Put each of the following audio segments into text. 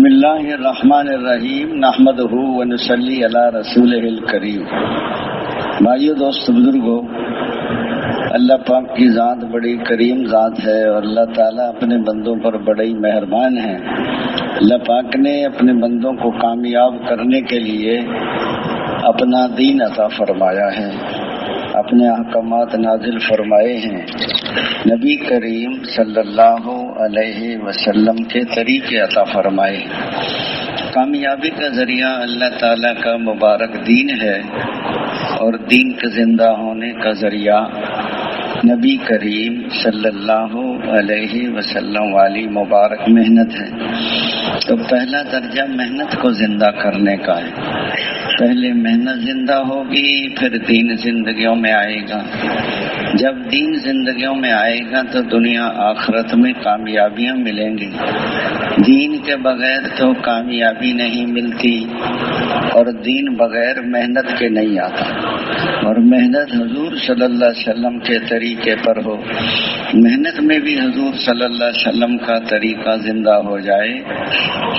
بسم اللہ الرحمن الرحیم نحمدہ ونصلی علی رسولہ الکریم۔ بھائیو، دوست، بزرگو، اللہ پاک کی ذات بڑی کریم ذات ہے اور اللہ تعالیٰ اپنے بندوں پر بڑی مہربان ہے۔ اللہ پاک نے اپنے بندوں کو کامیاب کرنے کے لیے اپنا دین عطا فرمایا ہے، اپنے احکامات نازل فرمائے ہیں، نبی کریم صلی اللہ علیہ وسلم کے طریقے عطا فرمائے۔ کامیابی کا ذریعہ اللہ تعالیٰ کا مبارک دین ہے اور دین کے زندہ ہونے کا ذریعہ نبی کریم صلی اللہ علیہ وسلم والی مبارک محنت ہے۔ تو پہلا درجہ محنت کو زندہ کرنے کا ہے۔ پہلے محنت زندہ ہوگی، پھر دین زندگیوں میں آئے گا۔ جب دین زندگیوں میں آئے گا تو دنیا آخرت میں کامیابیاں ملیں گی۔ دین کے بغیر تو کامیابی نہیں ملتی، اور دین بغیر محنت کے نہیں آتا۔ اور محنت حضور صلی اللہ علیہ وسلم کے طریقے پر ہو، محنت میں بھی حضور صلی اللہ علیہ وسلم کا طریقہ زندہ ہو جائے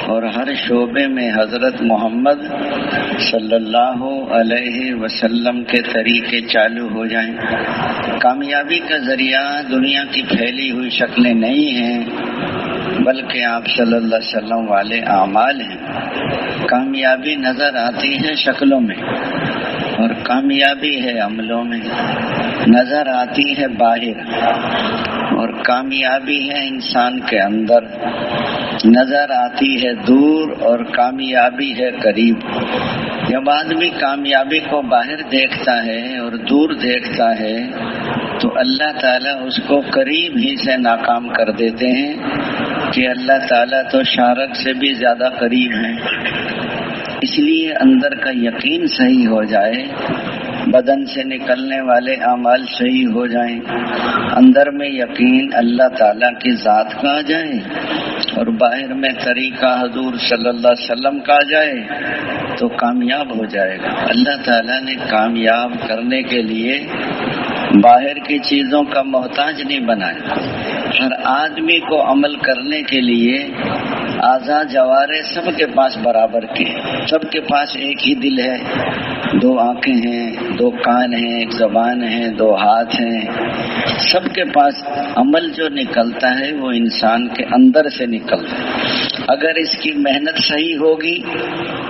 اور ہر شعبے میں حضرت محمد صلی اللہ علیہ وسلم کے طریقے چالو ہو جائیں۔ کامیابی کا ذریعہ دنیا کی پھیلی ہوئی شکلیں نہیں ہیں، بلکہ آپ صلی اللہ علیہ وسلم والے اعمال ہیں۔ کامیابی نظر آتی ہے شکلوں میں، اور کامیابی ہے عملوں میں، نظر آتی ہے باہر، اور کامیابی ہے انسان کے اندر، نظر آتی ہے دور، اور کامیابی ہے قریب۔ جب آدمی کامیابی کو باہر دیکھتا ہے اور دور دیکھتا ہے تو اللہ تعالیٰ اس کو قریب ہی سے ناکام کر دیتے ہیں کہ اللہ تعالیٰ تو شارک سے بھی زیادہ قریب ہیں۔ اس لیے اندر کا یقین صحیح ہو جائے، بدن سے نکلنے والے اعمال صحیح ہو جائیں، اندر میں یقین اللہ تعالیٰ کی ذات کا آ جائے اور باہر میں طریقہ حضور صلی اللہ علیہ وسلم کا آ جائے تو کامیاب ہو جائے گا۔ اللہ تعالیٰ نے کامیاب کرنے کے لیے باہر کی چیزوں کا محتاج نہیں بنایا۔ ہر آدمی کو عمل کرنے کے لیے اعضاء جوارے سب کے پاس برابر کے، سب کے پاس ایک ہی دل ہے، دو آنکھیں ہیں، دو کان ہیں، ایک زبان ہے، دو ہاتھ ہیں، سب کے پاس عمل جو نکلتا ہے وہ انسان کے اندر سے نکلتا ہے۔ اگر اس کی محنت صحیح ہوگی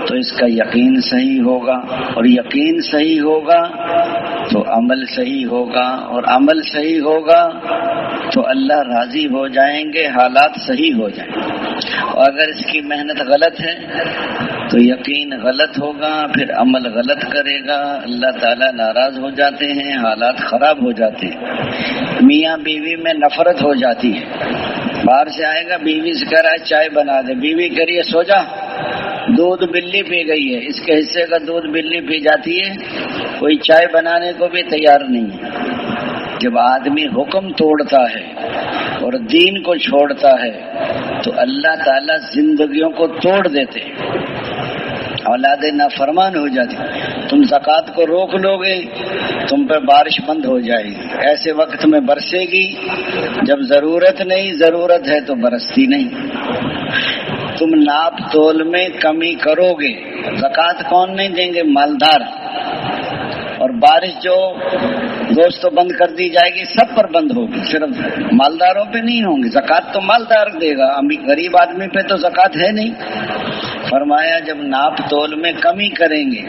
تو اس کا یقین صحیح ہوگا، اور یقین صحیح ہوگا تو عمل صحیح ہوگا، اور عمل صحیح ہوگا تو اللہ راضی ہو جائیں گے، حالات صحیح ہو جائیں گے۔ اور اگر اس کی محنت غلط ہے تو یقین غلط ہوگا، پھر عمل غلط کرے گا، اللہ تعالیٰ ناراض ہو جاتے ہیں، حالات خراب ہو جاتے ہیں۔ میاں بیوی میں نفرت ہو جاتی ہے، باہر سے آئے گا، بیوی سے کہہ رہا ہے چائے بنا دے، بیوی کہہ رہی ہے سو جا، دودھ بلی پی گئی ہے، اس کے حصے کا دودھ بلی پی جاتی ہے، کوئی چائے بنانے کو بھی تیار نہیں ہے۔ جب آدمی حکم توڑتا ہے اور دین کو چھوڑتا ہے تو اللہ تعالیٰ زندگیوں کو توڑ دیتے ہیں، اولاد نافرمان ہو جاتی۔ تم زکوٰۃ کو روک لو گے، تم پہ بارش بند ہو جائے گی، ایسے وقت میں برسے گی جب ضرورت نہیں، ضرورت ہے تو برستی نہیں۔ تم ناپ تول میں کمی کرو گے، زکوٰۃ کون نہیں دیں گے؟ مالدار۔ اور بارش جو دوستو بند کر دی جائے گی، سب پر بند ہوگی، صرف مالداروں پہ نہیں ہوں گی۔ زکوٰۃ تو مالدار دے گا، غریب آدمی پہ تو زکوٰۃ ہے نہیں۔ فرمایا جب ناپ تول میں کمی کریں گے،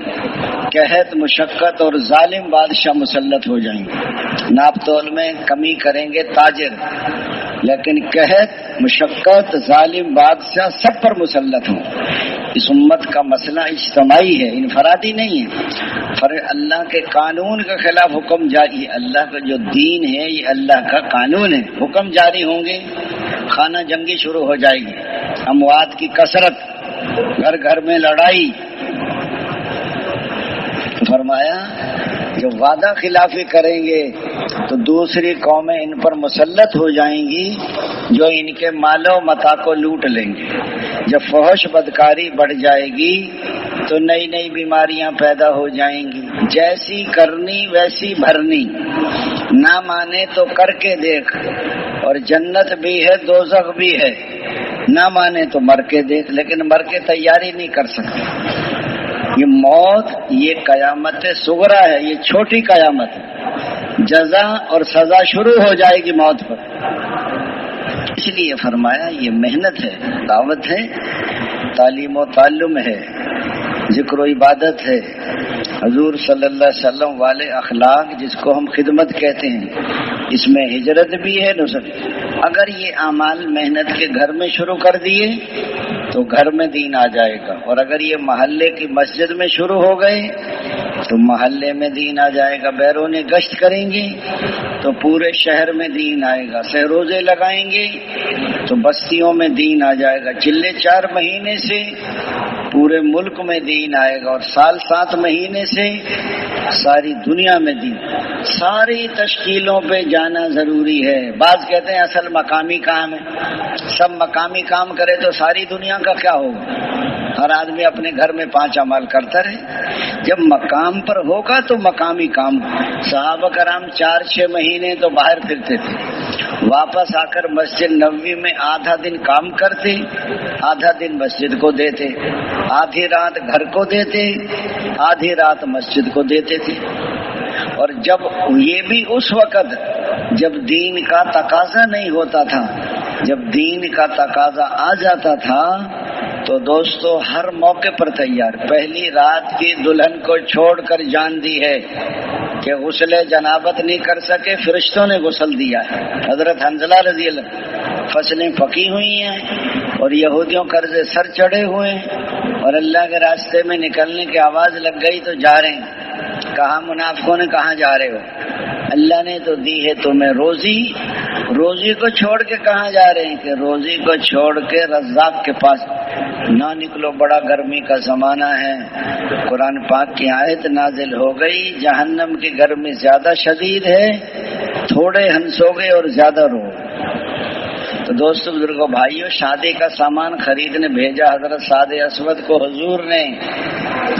قحط، مشقت اور ظالم بادشاہ مسلط ہو جائیں گے۔ ناپ تول میں کمی کریں گے تاجر، لیکن قحط، مشقت، ظالم بادشاہ سب پر مسلط ہوں۔ اس امت کا مسئلہ اجتماعی ہے، انفرادی نہیں ہے۔ اللہ کے قانون کے خلاف حکم جاری، اللہ کا جو دین ہے یہ اللہ کا قانون ہے، حکم جاری ہوں گے، خانہ جنگی شروع ہو جائے گی، اموات کی کثرت، گھر گھر میں لڑائی۔ فرمایا جب وعدہ خلافی کریں گے تو دوسری قومیں ان پر مسلط ہو جائیں گی جو ان کے مال و متاع کو لوٹ لیں گے۔ جب فحش بدکاری بڑھ جائے گی تو نئی نئی بیماریاں پیدا ہو جائیں گی۔ جیسی کرنی ویسی بھرنی، نہ مانے تو کر کے دیکھ، اور جنت بھی ہے دوزخ بھی ہے، نہ مانے تو مر کے دیکھ، لیکن مر کے تیاری نہیں کر سکتے۔ یہ موت یہ قیامت صغرا ہے، یہ چھوٹی قیامت ہے، جزا اور سزا شروع ہو جائے گی موت پر۔ اس لیے فرمایا یہ محنت ہے، دعوت ہے، تعلیم و تعلم ہے، ذکر و عبادت ہے، حضور صلی اللہ علیہ وسلم والے اخلاق جس کو ہم خدمت کہتے ہیں، اس میں ہجرت بھی ہے، نصرت۔ اگر یہ اعمال محنت کے گھر میں شروع کر دیے تو گھر میں دین آ جائے گا، اور اگر یہ محلے کی مسجد میں شروع ہو گئے تو محلے میں دین آ جائے گا، بیرون گشت کریں گے تو پورے شہر میں دین آئے گا، سہروزے لگائیں گے تو بستیوں میں دین آ جائے گا، چلے 4 مہینے سے پورے ملک میں دین آئے گا، اور سال 7 مہینے سے ساری دنیا میں دین۔ ساری تشکیلوں پہ جانا ضروری ہے۔ بعض کہتے ہیں اصل مقامی کام ہے، سب مقامی کام کرے تو ساری دنیا کا کیا ہوگا؟ ہر آدمی اپنے گھر میں 5 اعمال کرتا رہے۔ جب مقام پر ہوگا تو مقامی کام۔ صحابہ کرام 4-6 مہینے تو باہر پھرتے تھے، واپس آ کر مسجد نبوی میں آدھا دن کام کرتے، آدھا دن مسجد کو دیتے، آدھی رات گھر کو دیتے، آدھی رات مسجد کو دیتے تھے۔ اور جب یہ بھی اس وقت جب دین کا تقاضا نہیں ہوتا تھا، جب دین کا تقاضا آ جاتا تھا تو دوستو ہر موقع پر تیار۔ پہلی رات کی دلہن کو چھوڑ کر جان دی ہے کہ غسل جنابت نہیں کر سکے، فرشتوں نے غسل دیا ہے۔ حضرت حنظلہ رضی اللہ، فصلیں پکی ہوئی ہیں اور یہودیوں قرضے سر چڑھے ہوئے ہیں اور اللہ کے راستے میں نکلنے کی آواز لگ گئی تو جا رہے ہیں۔ کہا منافقوں نے کہاں جا رہے ہو؟ اللہ نے تو دی ہے تمہیں روزی، روزی کو چھوڑ کے کہاں جا رہے ہیں؟ کہ روزی کو چھوڑ کے رزاق کے پاس نہ نکلو، بڑا گرمی کا زمانہ ہے۔ قرآن پاک کی آیت نازل ہو گئی، جہنم کی گرمی زیادہ شدید ہے، تھوڑے ہنسو گے اور زیادہ رو۔ تو دوستو بزرگوں بھائیوں، شادی کا سامان خریدنے بھیجا حضرت سعد اسود کو حضور نے۔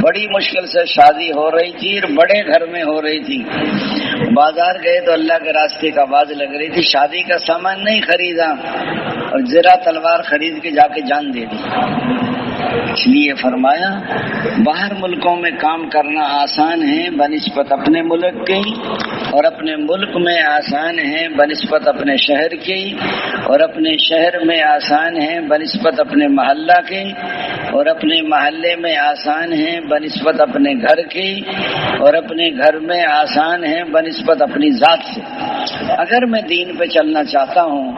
بڑی مشکل سے شادی ہو رہی تھی، بڑے گھر میں ہو رہی تھی۔ بازار گئے تو اللہ کے راستے کا آواز لگ رہی تھی، شادی کا سامان نہیں خریدا اور زرہ تلوار خرید کے جا کے جان دے دی۔ اس لیے فرمایا باہر ملکوں میں کام کرنا آسان ہے بنسبت اپنے ملک کے، اور اپنے ملک میں آسان ہے بنسبت اپنے شہر کی، اور اپنے شہر میں آسان ہے بنسبت اپنے محلہ کے، اور اپنے محلے میں آسان ہے بنسبت اپنے گھر کی، اور اپنے گھر میں آسان ہے بنسبت اپنی ذات سے۔ اگر میں دین پہ چلنا چاہتا ہوں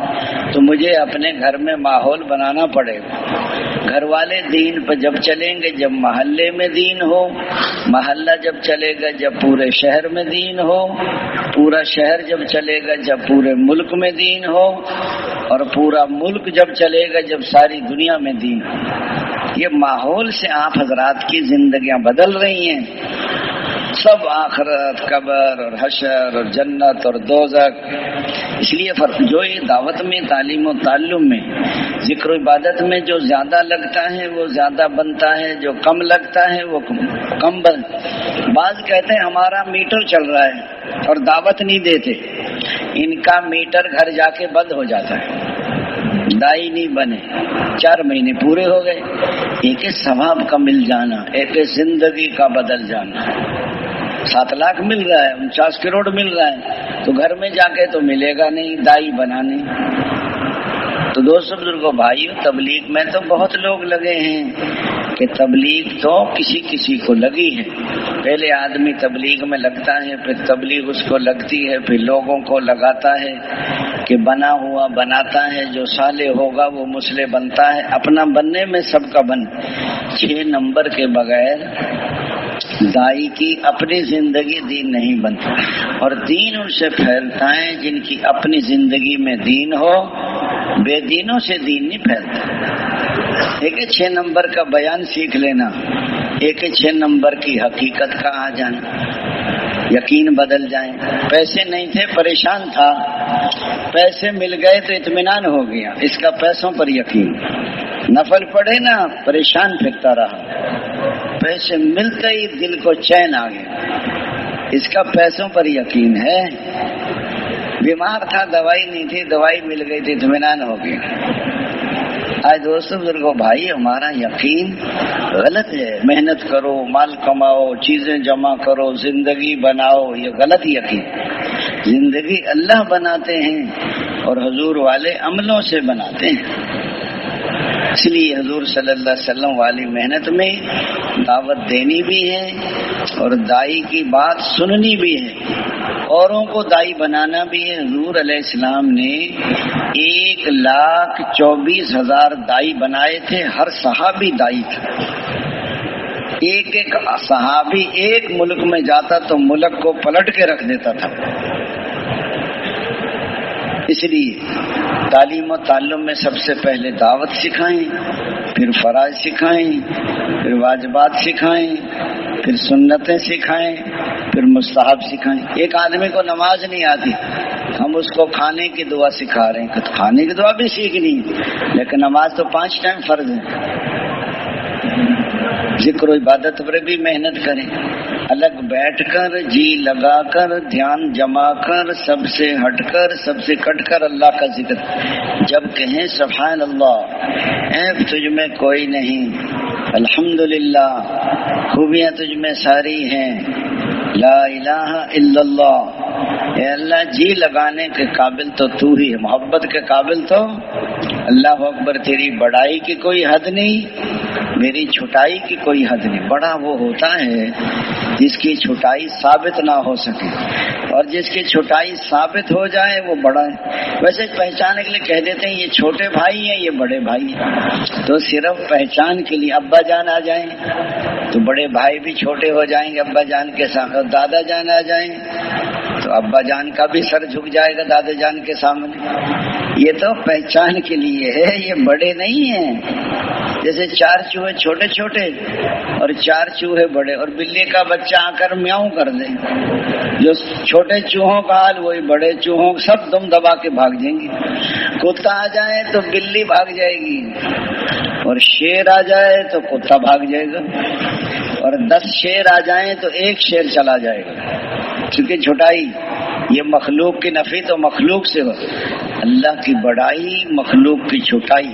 تو مجھے اپنے گھر میں ماحول بنانا پڑے گا۔ گھر والے دین پہ جب چلیں گے جب محلے میں دین ہو، محلہ جب چلے گا جب پورے شہر میں دین ہو، پورا شہر جب چلے گا جب پورے ملک میں دین ہو، اور پورا ملک جب چلے گا جب ساری دنیا میں دین ہو۔ یہ ماحول سے آپ حضرات کی زندگیاں بدل رہی ہیں، سب آخرت، قبر اور حشر اور جنت اور دوزخ۔ اس لیے جو یہ دعوت میں، تعلیم و تعلم میں، ذکر و عبادت میں جو زیادہ لگتا ہے وہ زیادہ بنتا ہے، جو کم لگتا ہے وہ کم بعض کہتے ہیں ہمارا میٹر چل رہا ہے اور دعوت نہیں دیتے، ان کا میٹر گھر جا کے بند ہو جاتا ہے، دائی نہیں بنے، 4 مہینے پورے ہو گئے، ایک ثواب کا مل جانا، ایک زندگی کا بدل جانا۔ 7 لاکھ مل رہا ہے، 49 کروڑ مل رہا ہے، تو گھر میں جا کے تو ملے گا نہیں، دائی بنانے۔ تو دوستو بزرگوں بھائیوں، تبلیغ میں تو بہت لوگ لگے ہیں کہ تبلیغ تو کسی کسی کو لگی ہے۔ پہلے آدمی تبلیغ میں لگتا ہے، پھر تبلیغ اس کو لگتی ہے، پھر لوگوں کو لگاتا ہے کہ بنا ہوا بناتا ہے، جو صالح ہوگا وہ مسلح بنتا ہے۔ اپنا بننے میں سب کا بن، 6 نمبر کے بغیر دائی کی اپنی زندگی دین نہیں بنتی، اور دین ان سے پھیلتا ہے جن کی اپنی زندگی میں دین ہو، بے دینوں سے دین نہیں پھیلتا۔ ایک 6 نمبر کا بیان سیکھ لینا، ایک 6 نمبر کی حقیقت کا آ جانا، یقین بدل جائیں۔ پیسے نہیں تھے، پریشان تھا، پیسے مل گئے تو اطمینان ہو گیا، اس کا پیسوں پر یقین۔ نفل پڑے نا، پریشان پھرتا رہا، پیسے ملتے ہی دل کو چین آ گیا، اس کا پیسوں پر یقین ہے۔ بیمار تھا، دوائی نہیں تھی، دوائی مل گئی تو اطمینان ہو گیا۔ آج دوستوں بزرگوں بھائی ہمارا یقین غلط ہے. محنت کرو، مال کماؤ، چیزیں جمع کرو، زندگی بناؤ، یہ غلط یقین. زندگی اللہ بناتے ہیں اور حضور والے عملوں سے بناتے ہیں. اس لیے حضور صلی اللہ علیہ وسلم والی محنت میں دعوت دینی بھی ہے اور دائی کی بات سننی بھی ہے، اوروں کو دائی بنانا بھی ہے. حضور علیہ السلام نے 1,24,000 دائی بنائے تھے. ہر صحابی دائی تھا. ایک ایک صحابی ایک ملک میں جاتا تو ملک کو پلٹ کے رکھ دیتا تھا. اس لیے تعلیم و تعلم میں سب سے پہلے دعوت سکھائیں، پھر فرائض سکھائیں، پھر واجبات سکھائیں، پھر سنتیں سکھائیں، پھر مستحب سکھائیں. ایک آدمی کو نماز نہیں آتی، ہم اس کو کھانے کی دعا سکھا رہے ہیں. کھانے کی دعا بھی سیکھنی ہے، لیکن نماز تو 5 ٹائم فرض ہے. ذکر و عبادت پر بھی محنت کریں. الگ بیٹھ کر، جی لگا کر، دھیان جما کر، سب سے ہٹ کر، سب سے کٹ کر اللہ کا ذکر. جب کہیں سبحان اللہ، عیب تجھ میں کوئی نہیں، الحمدللہ، خوبیاں تجھ میں ساری ہیں، لا الہ الا اللہ، اے اللہ جی لگانے کے قابل تو تو ہی ہے، محبت کے قابل تو اللہ اکبر. تیری بڑائی کی کوئی حد نہیں، میری چھٹائی کی کوئی حد نہیں. بڑا وہ ہوتا ہے جس کی چھٹائی ثابت نہ ہو سکے، اور جس کی چھٹائی ثابت ہو جائے وہ بڑا ہے. ویسے پہچانے کے لیے کہہ دیتے ہیں یہ چھوٹے بھائی ہیں، یہ بڑے بھائی ہیں، تو صرف پہچان کے لیے. ابا جان آ جائیں تو بڑے بھائی بھی چھوٹے ہو جائیں گے ابا جان کے سامنے. اور دادا جان آ جائیں تو ابا جان کا بھی سر جھک جائے گا دادا جان کے سامنے. یہ تو پہچان کے لیے ہے، یہ بڑے نہیں ہیں. جیسے 4 چوہے چھوٹے چھوٹے اور 4 چوہے بڑے، اور بلی کا بچہ آ کر میاؤں کر دے، جو چھوٹے چوہوں کا حال وہی بڑے چوہوں سب دم دبا کے بھاگ جائیں گے. کتا آ جائے تو بلی بھاگ جائے گی، اور شیر آ جائے تو کتا بھاگ جائے گا، اور 10 شیر آ جائیں تو 1 شیر چلا جائے گا. کیونکہ چھٹائی یہ مخلوق کی نفی تو مخلوق سے ہو، اللہ کی بڑائی مخلوق کی چھٹائی.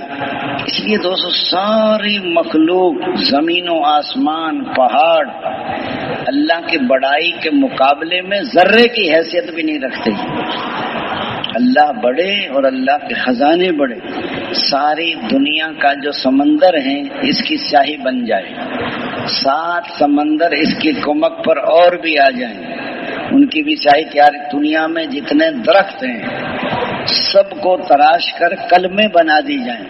اس لیے دوستو ساری مخلوق، زمین و آسمان، پہاڑ، اللہ کی بڑائی کے مقابلے میں ذرے کی حیثیت بھی نہیں رکھتے. اللہ بڑے اور اللہ کے خزانے بڑے. ساری دنیا کا جو سمندر ہے اس کی سیاہی بن جائے، 7 سمندر اس کی کمک پر اور بھی آ جائیں، ان کی بھی سیاہی تیار. دنیا میں جتنے درخت ہیں سب کو تراش کر کلمے بنا دی جائیں،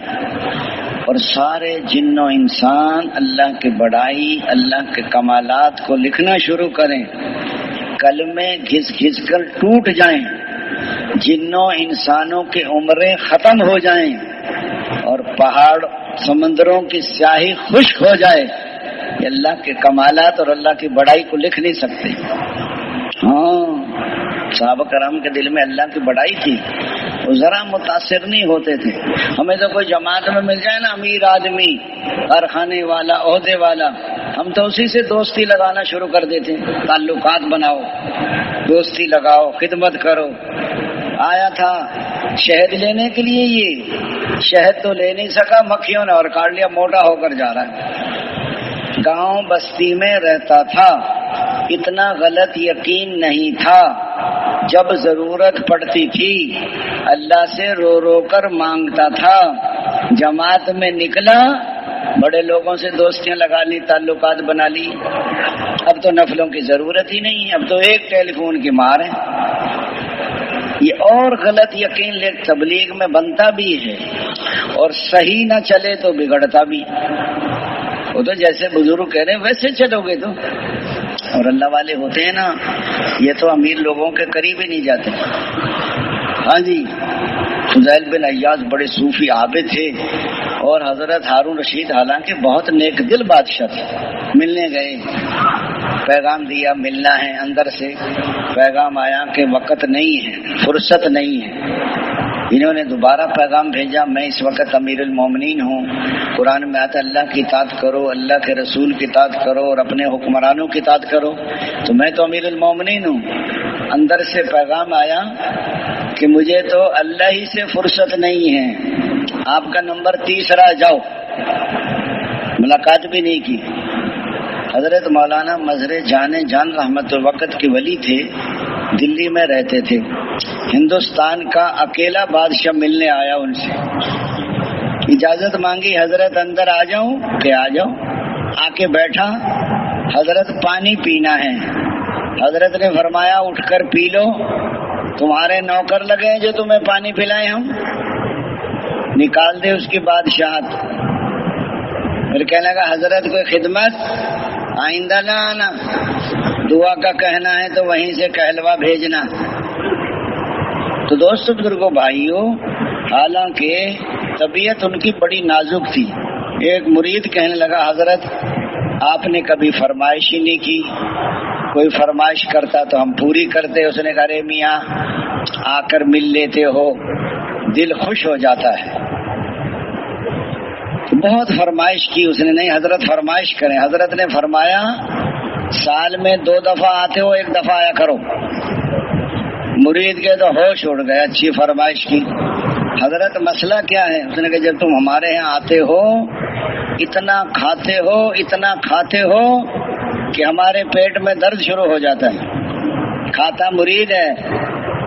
اور سارے جن و انسان اللہ کی بڑائی، اللہ کے کمالات کو لکھنا شروع کریں، کلمے گھس گھس کر ٹوٹ جائیں، جنوں انسانوں کی عمریں ختم ہو جائیں، اور پہاڑ سمندروں کی سیاہی خشک ہو جائے. یہ اللہ کے کمالات اور اللہ کی بڑائی کو لکھ نہیں سکتے. ہاں صحابہ کرام کے دل میں اللہ کی بڑائی تھی، وہ ذرا متاثر نہیں ہوتے تھے. ہمیں تو کوئی جماعت میں مل جائے نا امیر آدمی، کارخانے والا، عہدے والا، ہم تو اسی سے دوستی لگانا شروع کر دیتے ہیں. تعلقات بناؤ، دوستی لگاؤ، خدمت کرو. آیا تھا شہد لینے کے لیے، یہ شہد تو لے نہیں سکا، مکھیوں نے اور کاٹ لیا، موٹا ہو کر جا رہا ہے. گاؤں بستی میں رہتا تھا، اتنا غلط یقین نہیں تھا. جب ضرورت پڑتی تھی اللہ سے رو رو کر مانگتا تھا. جماعت میں نکلا، بڑے لوگوں سے دوستیاں لگا لی، تعلقات بنا لی. اب تو نفلوں کی ضرورت ہی نہیں ہے، اب تو ایک ٹیلی فون کی مار ہے. یہ اور غلط یقین تبلیغ میں بنتا بھی ہے، اور صحیح نہ چلے تو بگڑتا بھی. وہ تو جیسے بزرگ کہہ رہے ہیں ویسے چلو گے تو. اور اللہ والے ہوتے ہیں نا، یہ تو امیر لوگوں کے قریب ہی نہیں جاتے. ہاں جی، فضیل بن عیاض بڑے صوفی عابد تھے، اور حضرت ہارون رشید حالانکہ بہت نیک دل بادشاہ تھے. ملنے گئے، پیغام دیا ملنا ہے. اندر سے پیغام آیا کہ وقت نہیں ہے، فرصت نہیں ہے. انہوں نے دوبارہ پیغام بھیجا، میں اس وقت امیر المومنین ہوں. قرآن میں آتا اللہ کی اطاعت کرو، اللہ کے رسول کی اطاعت کرو، اور اپنے حکمرانوں کی اطاعت کرو. تو میں تو امیر المومنین ہوں. اندر سے پیغام آیا کہ مجھے تو اللہ ہی سے فرصت نہیں ہے، آپ کا نمبر 30 جاؤ، ملاقات بھی نہیں کی۔ حضرت مولانا مظہر جان رحمت الوقت کے ولی تھے، دلی میں رہتے تھے۔ ہندوستان کا اکیلا بادشاہ ملنے آیا ان سے، اجازت مانگی، حضرت اندر آ جاؤں کہ آ جاؤ۔ آ کے بیٹھا، حضرت پانی پینا ہے۔ حضرت نے فرمایا اٹھ کر پی لو، تمہارے نوکر لگے ہیں جو تمہیں پانی پلائیں ہم؟ نکال دے اس کی بادشاہت۔ پھر کہنے لگا حضرت کوئی خدمت، آئندہ نہ آنا، دعا کا کہنا ہے تو وہیں سے کہلوا بھیجنا۔ تو دوستو بزرگوں بھائیوں، حالانکہ طبیعت ان کی بڑی نازک تھی۔ ایک مرید کہنے لگا حضرت آپ نے کبھی فرمائش ہی نہیں کی، کوئی فرمائش کرتا تو ہم پوری کرتے۔ اس نے کہا ارے میاں آ کر مل لیتے ہو، دل خوش ہو جاتا ہے۔ بہت فرمائش کی اس نے، نہیں حضرت فرمائش کریں۔ حضرت نے فرمایا سال میں 2 دفعہ آتے ہو، 1 دفعہ آیا کرو۔ مرید کے تو ہوش اڑ گئے، اچھی فرمائش کی۔ حضرت مسئلہ کیا ہے؟ اس نے کہا جب تم ہمارے یہاں آتے ہو اتنا کھاتے ہو کہ ہمارے پیٹ میں درد شروع ہو جاتا ہے۔ کھاتا مرید ہے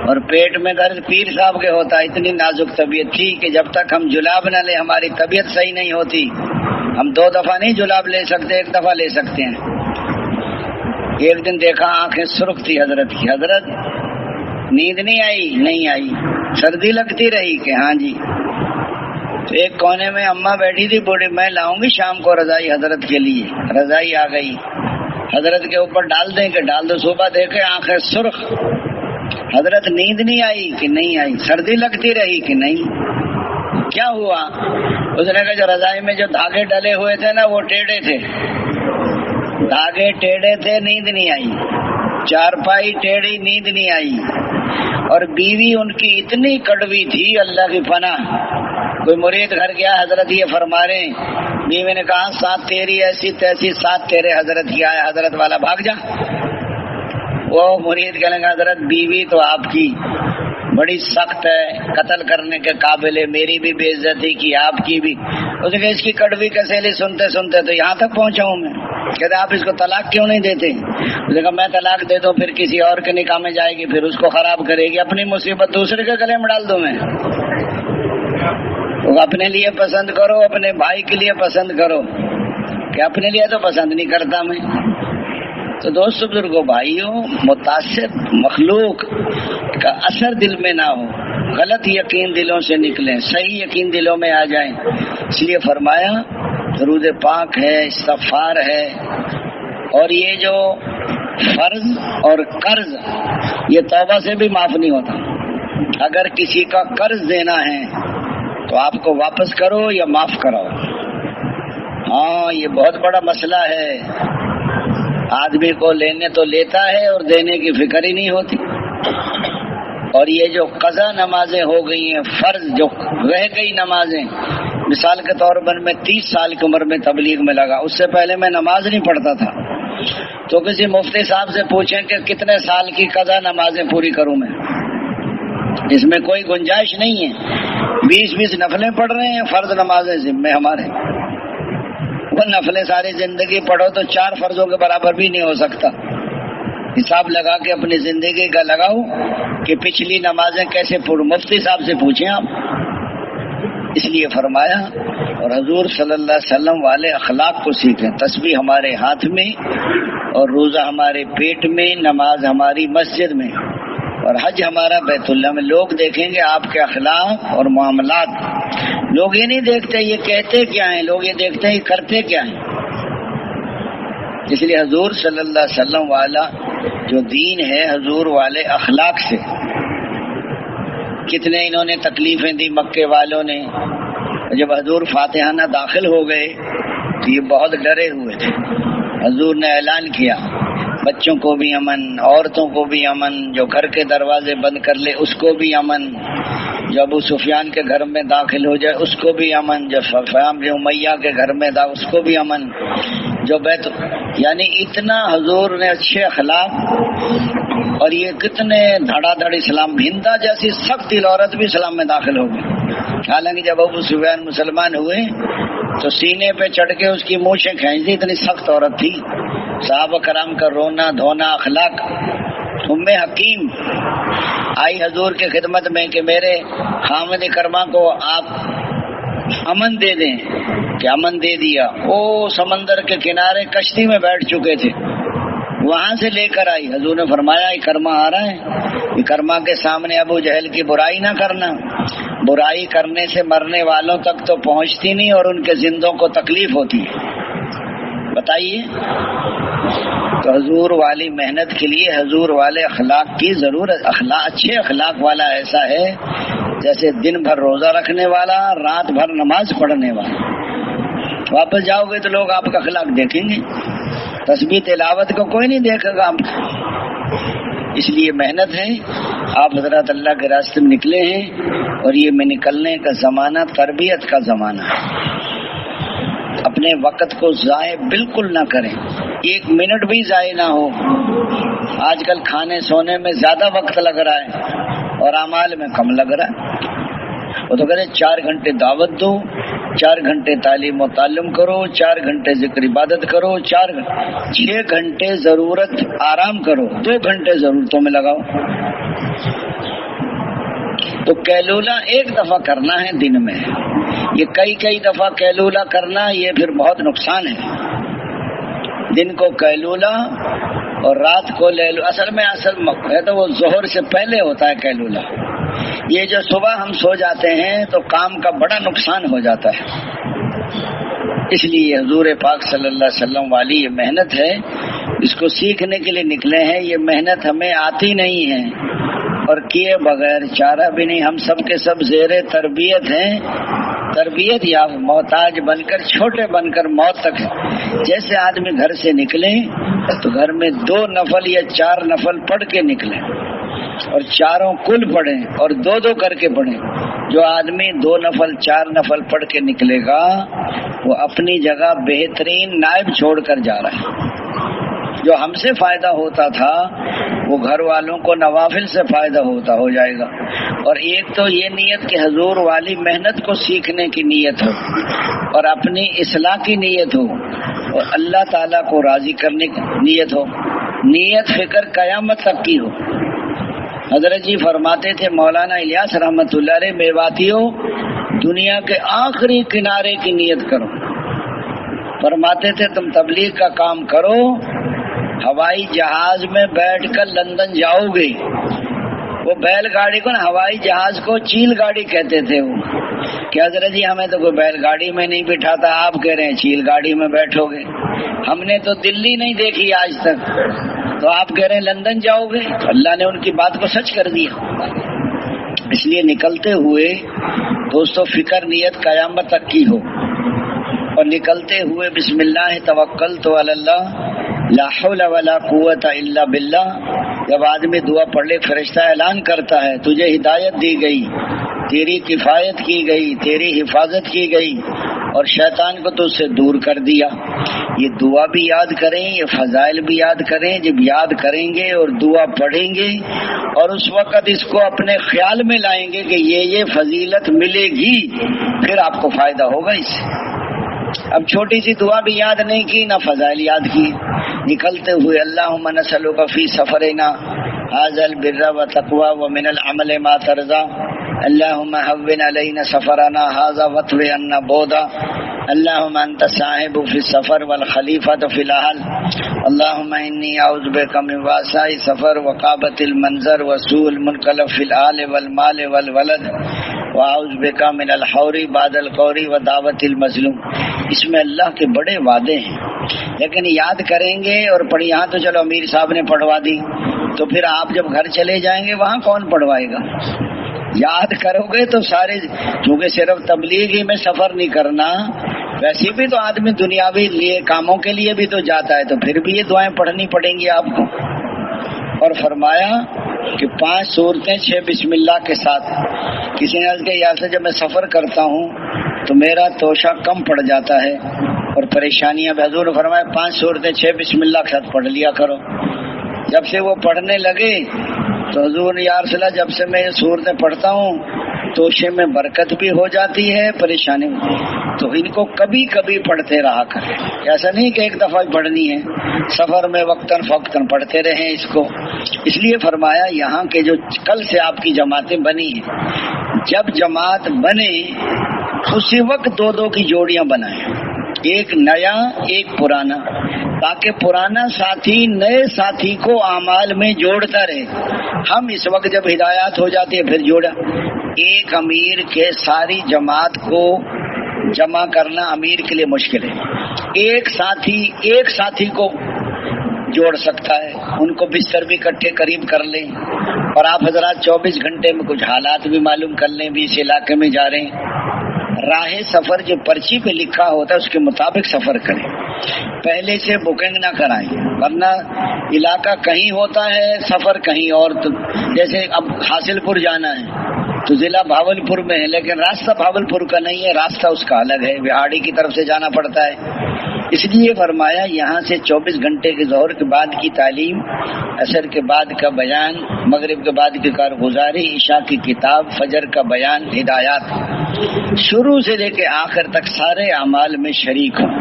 اور پیٹ میں درد پیر صاحب کے ہوتا ہے۔ اتنی نازک طبیعت تھی کہ جب تک ہم جلاب نہ لیں ہماری طبیعت صحیح نہیں ہوتی۔ ہم 2 دفعہ نہیں جلاب لے سکتے، 1 دفعہ لے سکتے ہیں۔ ایک دن دیکھا آنکھیں سرخ تھی حضرت کی۔ حضرت نیند نہیں آئی؟ نہیں آئی۔ سردی لگتی رہی کہ ہاں جی۔ تو ایک کونے میں اماں بیٹھی تھی بوڑھی، میں لاؤں گی شام کو رضائی حضرت کے لیے۔ رضائی آ گئی، حضرت کے اوپر ڈال دیں کہ ڈال دو۔ صبح دیکھے آنکھیں سرخ۔ حضرت نیند نہیں آئی کہ نہیں آئی؟ سردی لگتی رہی کہ نہیں؟ کیا ہوا؟ اس نے کہا جو رضائی میں جو دھاگے ڈلے ہوئے تھے نا وہ ٹیڑھے تھے، دھاگے ٹیڑھے تھے، نیند نہیں آئی۔ چارپائی ٹیڑھی، نیند نہیں آئی۔ اور بیوی ان کی اتنی کڑوی تھی، اللہ کی پناہ۔ کوئی مرید گھر گیا، حضرت یہ فرما رہے ہیں، بیوی نے کہا ساتھ تیری ایسی تیسی، ساتھ تیرے حضرت کی آیا، حضرت والا بھاگ جا۔ وہ مرید کہنے لگا حضرت بیوی تو آپ کی بڑی سخت ہے، قتل کرنے کے قابل ہے، میری بھی بے عزتی کی، آپ کی بھی۔ اس نے کہا اس کی کڑوی کا سیلی سنتے سنتے تو یہاں تک پہنچا ہوں میں۔ کہتے آپ اس کو طلاق کیوں نہیں دیتے؟ اس نے کہا میں طلاق دے دوں پھر کسی اور کے نکاح میں جائے گی، پھر اس کو خراب کرے گی، اپنی مصیبت دوسرے کے گلے میں ڈال دوں میں؟ اپنے لیے پسند کرو، اپنے بھائی کے لیے پسند کرو، کہ اپنے لیے تو پسند نہیں کرتا میں۔ تو دوستو بزرگوں بھائیوں، متعصب مخلوق کا اثر دل میں نہ ہو، غلط یقین دلوں سے نکلیں، صحیح یقین دلوں میں آ جائیں۔ اس لیے فرمایا درود پاک ہے، استغفار ہے، اور یہ جو فرض اور قرض یہ توبہ سے بھی معاف نہیں ہوتا۔ اگر کسی کا قرض دینا ہے تو آپ کو واپس کرو یا معاف کراؤ۔ ہاں یہ بہت بڑا مسئلہ ہے، آدمی کو لینے تو لیتا ہے اور دینے کی فکر ہی نہیں ہوتی۔ اور یہ جو قضا نمازیں ہو گئی ہیں، فرض جو رہ گئی نمازیں، مثال کے طور پر میں 30 سال کی عمر میں تبلیغ میں لگا، اس سے پہلے میں نماز نہیں پڑھتا تھا۔ تو کسی مفتی صاحب سے پوچھیں کہ کتنے سال کی قضا نمازیں پوری کروں میں؟ اس میں کوئی گنجائش نہیں ہے۔ 20 نفلیں پڑھ رہے ہیں، فرض نمازیں ذمے ہمارے۔ وہ نفلیں ساری زندگی پڑھو تو 4 فرضوں کے برابر بھی نہیں ہو سکتا۔ حساب لگا کے اپنی زندگی کا لگاؤ کہ پچھلی نمازیں کیسے پڑھوں، مفتی صاحب سے پوچھیں آپ۔ اس لیے فرمایا، اور حضور صلی اللہ علیہ وسلم والے اخلاق کو سیکھیں۔ تسبیح ہمارے ہاتھ میں اور روزہ ہمارے پیٹ میں، نماز ہماری مسجد میں، اور حج ہمارا بیت اللہ میں۔ لوگ دیکھیں گے آپ کے اخلاق اور معاملات۔ لوگ یہ نہیں دیکھتے یہ کہتے کیا ہیں، لوگ یہ دیکھتے ہیں یہ کرتے کیا ہیں۔ اس لیے حضور صلی اللہ علیہ وسلم والا جو دین ہے، حضور والے اخلاق سے، کتنے انہوں نے تکلیفیں دی مکے والوں نے۔ جب حضور فاتحانہ داخل ہو گئے تو یہ بہت ڈرے ہوئے تھے۔ حضور نے اعلان کیا بچوں کو بھی امن، عورتوں کو بھی امن، جو گھر کے دروازے بند کر لے اس کو بھی امن، جو ابو سفیان کے گھر میں داخل ہو جائے اس کو بھی امن، جو صفوان بن امیہ کے گھر میں اس کو بھی امن، جو بیت، یعنی اتنا حضور نے اچھے اخلاق۔ اور یہ کتنے دھڑا دھڑ اسلام، ہندا جیسی سخت دل عورت بھی اسلام میں داخل ہو گئی۔ حالانکہ جب ابو سفیان مسلمان ہوئے تو سینے پہ چڑھ کے اس کی مونچھیں کھینچ دی، اتنی سخت عورت تھی۔ صحابہ کرام کا رونا دھونا اخلاق۔ ام حکیم آئی حضور کی خدمت میں کہ میرے خامد کرما کو آپ امن دے دیں، کہ امن دے دیا۔ وہ سمندر کے کنارے کشتی میں بیٹھ چکے تھے، وہاں سے لے کر آئی۔ حضور نے فرمایا اکرما آ رہا ہے، اکرما کے سامنے ابو جہل کی برائی نہ کرنا، برائی کرنے سے مرنے والوں تک تو پہنچتی نہیں اور ان کے زندوں کو تکلیف ہوتی ہے۔ بتائیے، تو حضور والی محنت کے لیے حضور والے اخلاق کی ضرورت۔ اچھے اخلاق والا ایسا ہے جیسے دن بھر روزہ رکھنے والا، رات بھر نماز پڑھنے والا۔ واپس جاؤ گے تو لوگ آپ کا اخلاق دیکھیں گے، تسبیح تلاوت کو کوئی نہیں دیکھے گا آپ کا۔ اس لیے محنت ہے۔ آپ حضرات اللہ کے راستے میں نکلے ہیں اور یہ میں نکلنے کا زمانہ تربیت کا زمانہ ہے۔ اپنے وقت کو ضائع بالکل نہ کریں، ایک منٹ بھی ضائع نہ ہو۔ آج کل کھانے سونے میں زیادہ وقت لگ رہا ہے اور اعمال میں کم لگ رہا ہے۔ وہ تو کہتے 4 گھنٹے دعوت دو، 4 گھنٹے تعلیم و تعلم کرو، 4 گھنٹے ذکر عبادت کرو، 6 گھنٹے ضرورت آرام کرو، 2 گھنٹے ضرورتوں میں لگاؤ۔ تو کیلولہ ایک دفعہ کرنا ہے دن میں، یہ کئی دفعہ کیلولہ کرنا یہ پھر بہت نقصان ہے۔ دن کو کیلولہ اور رات کو لیلو۔ اصل ہے تو وہ ظہر سے پہلے ہوتا ہے کیلولہ۔ یہ جو صبح ہم سو جاتے ہیں تو کام کا بڑا نقصان ہو جاتا ہے۔ اس لیے حضور پاک صلی اللہ علیہ وسلم والی یہ محنت ہے، اس کو سیکھنے کے لیے نکلے ہیں۔ یہ محنت ہمیں آتی نہیں ہے اور کیے بغیر چارہ بھی نہیں۔ ہم سب کے سب زیر تربیت ہیں، تربیت یا محتاج بن کر، چھوٹے بن کر موت تک ہے۔ جیسے آدمی گھر سے نکلے تو گھر میں 2 نفل یا 4 نفل پڑھ کے نکلے اور چاروں کل پڑھیں اور 2 کر کے پڑھیں۔ جو آدمی 2 نفل 4 نفل پڑھ کے نکلے گا وہ اپنی جگہ بہترین نائب چھوڑ کر جا رہا ہے۔ جو ہم سے فائدہ ہوتا تھا وہ گھر والوں کو نوافل سے فائدہ ہو جائے گا۔ اور ایک تو یہ نیت کہ حضور والی محنت کو سیکھنے کی نیت ہو اور اپنی اصلاح کی نیت ہو اور اللہ تعالیٰ کو راضی کرنے کی نیت ہو، نیت فکر قیامت تک کی ہو۔ حضرت جی فرماتے تھے، مولانا الیاس رحمت اللہ علیہ، میواتیوں دنیا کے آخری کنارے کی نیت کرو۔ فرماتے تھے تم تبلیغ کا کام کرو، ہوائی جہاز میں بیٹھ کر لندن جاؤ گے۔ وہ بیل گاڑی کو نا، ہوائی جہاز کو چیل گاڑی کہتے تھے وہ، کہ حضرت جی ہمیں تو کوئی بیل گاڑی میں نہیں بٹھاتا، آپ کہہ رہے ہیں چیل گاڑی میں بیٹھو گے۔ ہم نے تو دلی نہیں دیکھی آج تک، تو آپ کہہ رہے ہیں لندن جاؤ گے۔ اللہ نے ان کی بات کو سچ کر دیا۔ اس لیے نکلتے ہوئے دوستو فکر نیت قیامت تک کی ہو، اور نکلتے ہوئے بسم اللہ توکلت علی اللہ لا حول ولا قوت الا باللہ۔ جب آدمی دعا پڑھ لے فرشتہ اعلان کرتا ہے تجھے ہدایت دی گئی، تیری کفایت کی گئی، تیری حفاظت کی گئی اور شیطان کو تجھ سے دور کر دیا۔ یہ دعا بھی یاد کریں، یہ فضائل بھی یاد کریں۔ جب یاد کریں گے اور دعا پڑھیں گے اور اس وقت اس کو اپنے خیال میں لائیں گے کہ یہ فضیلت ملے گی، پھر آپ کو فائدہ ہوگا اس سے۔ اب چھوٹی سی دعا بھی یاد نہیں کی، نہ فضائل یاد کی، نکلتے ہوئے اللہم نسألک فی سفرنا ھذا البر والتقوى ومن العمل ما ترضى اللہم ہون علینا سفرنا ھذا واطوی عنا بعدا اللہم انت صاحب فی السفر والخلیفۃ فی الاہل اللہم انی اعوذ بک من وعثاء السفر وقابۃ المنظر وسوء المنقلب فی الآل والمال والولد واعوذ بک من الحور بعد القور ودعوۃ المظلوم۔ اس میں اللہ کے بڑے وعدے ہیں، لیکن یاد کریں گے اور پڑھی۔ یہاں تو چلو امیر صاحب نے پڑھوا دی، تو پھر آپ جب گھر چلے جائیں گے وہاں کون پڑھوائے گا؟ یاد کرو گے تو سارے، کیونکہ صرف تبلیغ ہی میں سفر نہیں کرنا، ویسے بھی تو آدمی دنیاوی لیے کاموں کے لیے بھی تو جاتا ہے، تو پھر بھی یہ دعائیں پڑھنی پڑیں گی آپ کو۔ اور فرمایا کہ 5 سورتیں 6 بسم اللہ کے ساتھ۔ کسی نے کہا یہاں سے جب میں سفر کرتا ہوں تو میرا توشہ کم پڑ جاتا ہے اور پریشانیاں، حضور نے فرمایا 5 سورتیں 6 بسم اللہ کے ساتھ پڑھ لیا کرو۔ جب سے وہ پڑھنے لگے تو حضور نے یا رسول اللہ جب سے میں یہ صورتیں پڑھتا ہوں توشے میں برکت بھی ہو جاتی ہے، پریشانی تو ان کو کبھی کبھی پڑھتے رہا کریں، ایسا نہیں کہ ایک دفعہ پڑھنی ہے، سفر میں وقتاً فوقتاً پڑھتے رہیں اس کو۔ اس لیے فرمایا یہاں کے جو کل سے آپ کی جماعتیں بنی ہیں، جب جماعت بنے اسی وقت دو دو کی جوڑیاں بنائیں، ایک نیا ایک پرانا، تاکہ پرانا ساتھی نئے ساتھی کو اعمال میں جوڑتا رہے۔ ہم اس وقت جب ہدایات ہو جاتی ہے پھر جوڑا، ایک امیر کے ساری جماعت کو جمع کرنا امیر کے لیے مشکل ہے، ایک ساتھی کو جوڑ سکتا ہے، ان کو بستر بھی اکٹھے قریب کر لیں، اور آپ حضرات 24 گھنٹے میں کچھ حالات بھی معلوم کر لیں بھی اس علاقے میں جا رہے ہیں۔ راہ سفر جو پرچی پہ لکھا ہوتا ہے اس کے مطابق سفر کریں، پہلے سے بکنگ نہ کرائیں، ورنہ علاقہ کہیں ہوتا ہے سفر کہیں اور۔ تو جیسے اب حاصل پور جانا ہے تو ضلع بھاولپور میں ہے، لیکن راستہ بھاولپور کا نہیں ہے، راستہ اس کا الگ ہے، بہاڑی کی طرف سے جانا پڑتا ہے۔ اس لیے فرمایا یہاں سے 24 گھنٹے کے ظہر کے بعد کی تعلیم، عصر کے بعد کا بیان، مغرب کے بعد کی کارگزاری، عشاء کی کتاب، فجر کا بیان، ہدایات، شروع سے لے کے آخر تک سارے اعمال میں شریک ہوں۔